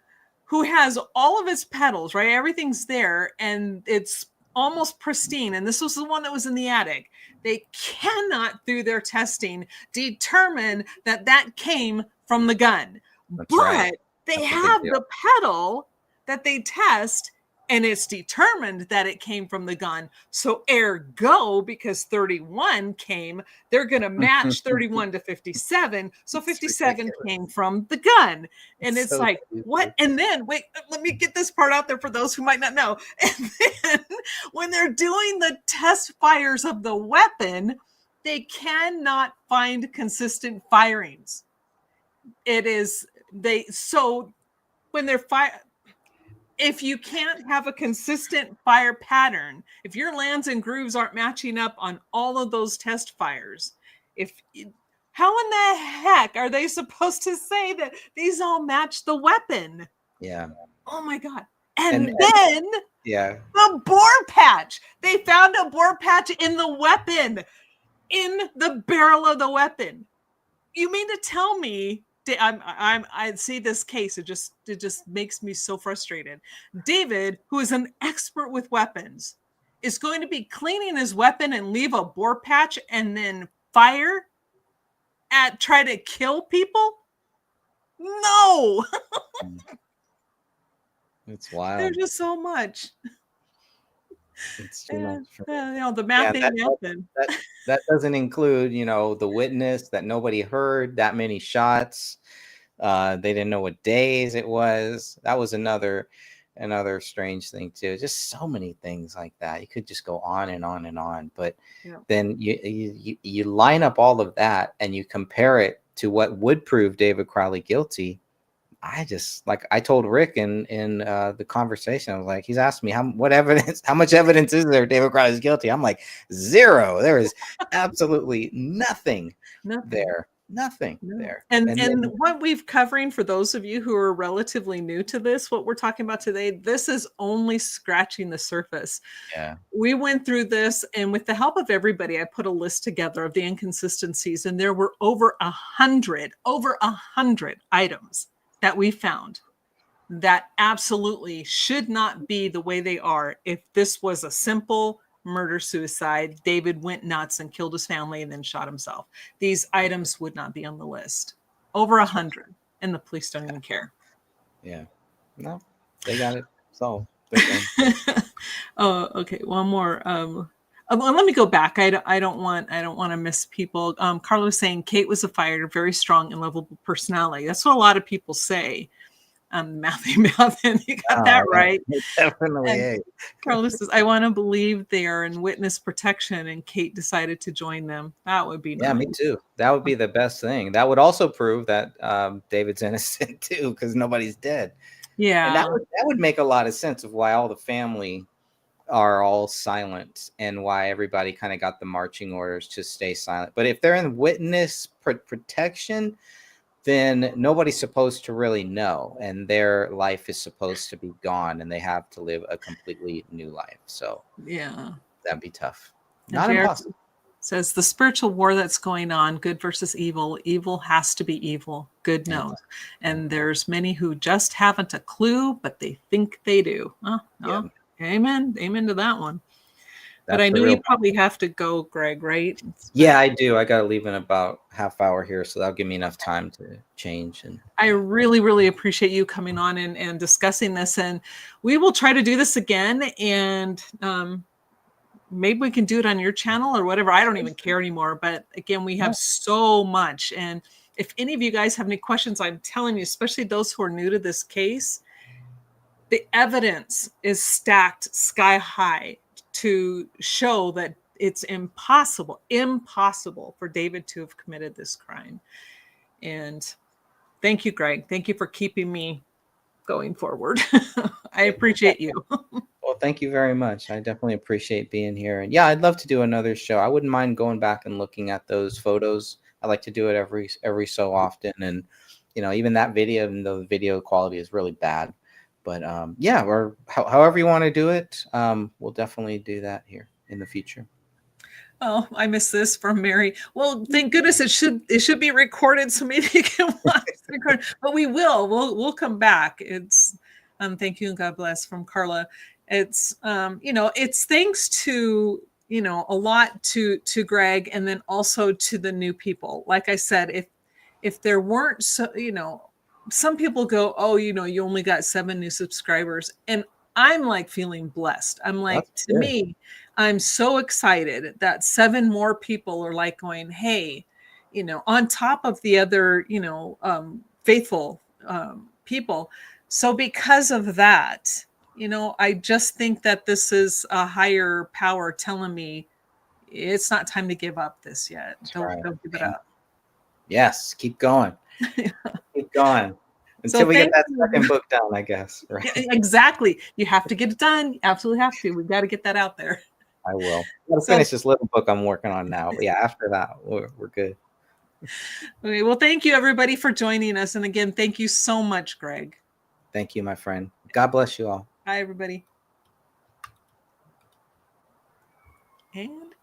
who has all of his pedals, right? Everything's there and it's almost pristine. And this was the one that was in the attic. They cannot, through their testing, determine that came from the gun. That's but right. they have the pedal that they test, and it's determined that it came from the gun. So ergo, because 31 came, they're going to match 31 to 57. So 57 came from the gun. And it's so like, stupid. What? And then, wait, let me get this part out there for those who might not know. And then when they're doing the test fires of the weapon, they cannot find consistent firings. So when they're if you can't have a consistent fire pattern, if your lands and grooves aren't matching up on all of those test fires, how in the heck are they supposed to say that these all match the weapon? Yeah. Oh my God. And then the bore patch. They found a bore patch in the weapon, in the barrel of the weapon. You mean to tell me I see this case. It just makes me so frustrated. David, who is an expert with weapons, is going to be cleaning his weapon and leave a bore patch and then try to kill people? No. It's wild. There's just so much. It's too much for the math ain't nothing. That doesn't include, the witness that nobody heard that many shots. They didn't know what days it was. That was another strange thing too. Just so many things like that. You could just go on and on and on. But then you line up all of that and you compare it to what would prove David Crowley guilty. I told Rick in the conversation, I was like, he's asked me how much evidence is there David Crowley is guilty? I'm like, 0. There is absolutely nothing there. Nothing there. And what we've covering, for those of you who are relatively new to this, what we're talking about today, this is only scratching the surface. Yeah. We went through this, and with the help of everybody, I put a list together of the inconsistencies, and there were over 100 items that we found that absolutely should not be the way they are. If this was a simple murder-suicide, David went nuts and killed his family and then shot himself, these items would not be on the list. Over 100, and the police don't even care. Yeah. No, they got it solved. Oh, okay. One more. Let me go back. I don't want to miss people. Carlos saying Kate was a fighter, very strong and lovable personality. That's what a lot of people say. Matthew, you got that right. Definitely. Carlos says, I want to believe they are in witness protection and Kate decided to join them. That would be nice. Yeah, me too. That would be the best thing. That would also prove that David's innocent too, because nobody's dead. Yeah. And that would make a lot of sense of why all the family are all silent and why everybody kind of got the marching orders to stay silent. But if they're in witness protection, then nobody's supposed to really know, and their life is supposed to be gone, and they have to live a completely new life. So yeah, that'd be tough. Not impossible. says the spiritual war that's going on, good versus evil. Evil has to be evil. Good knows. And there's many who just haven't a clue, but they think they do. Oh, amen. Amen to that one. But I know you probably have to go, Greg, right? Yeah, I do. I got to leave in about half hour here, so that'll give me enough time to change. And I really, really appreciate you coming on and discussing this. And we will try to do this again. And maybe we can do it on your channel or whatever. I don't even care anymore. But again, we have so much. And if any of you guys have any questions, I'm telling you, especially those who are new to this case, the evidence is stacked sky high to show that it's impossible for David to have committed this crime. And thank you, Greg. Thank you for keeping me going forward. I appreciate you. Well, thank you very much. I definitely appreciate being here. And yeah, I'd love to do another show. I wouldn't mind going back and looking at those photos. I like to do it every so often. And, you know, even that video, even though the video quality is really bad. But yeah, or however you want to do it, we'll definitely do that here in the future. Oh, I missed this from Mary. Well, thank goodness it should be recorded, so maybe you can watch the recording. But we'll come back. It's thank you and God bless from Carla. It's you know, it's thanks to, you know, a lot to Greg, and then also to the new people. Like I said, if there weren't, so, you know, some people go, oh, you know, you only got 7 new subscribers. And I'm like feeling blessed. I'm like, to me, I'm so excited that 7 more people are like going, hey, you know, on top of the other, you know, faithful people. So because of that, you know, I just think that this is a higher power telling me it's not time to give up this yet. Don't give it up. Yes, keep going. Keep going until we get that second book done, I guess. Right? Yeah, exactly. You have to get it done. You absolutely have to. We've got to get that out there. I will. I'll finish this little book I'm working on now. But yeah, after that, we're good. Okay. Well, thank you everybody for joining us. And again, thank you so much, Greg. Thank you, my friend. God bless you all. Bye, everybody. And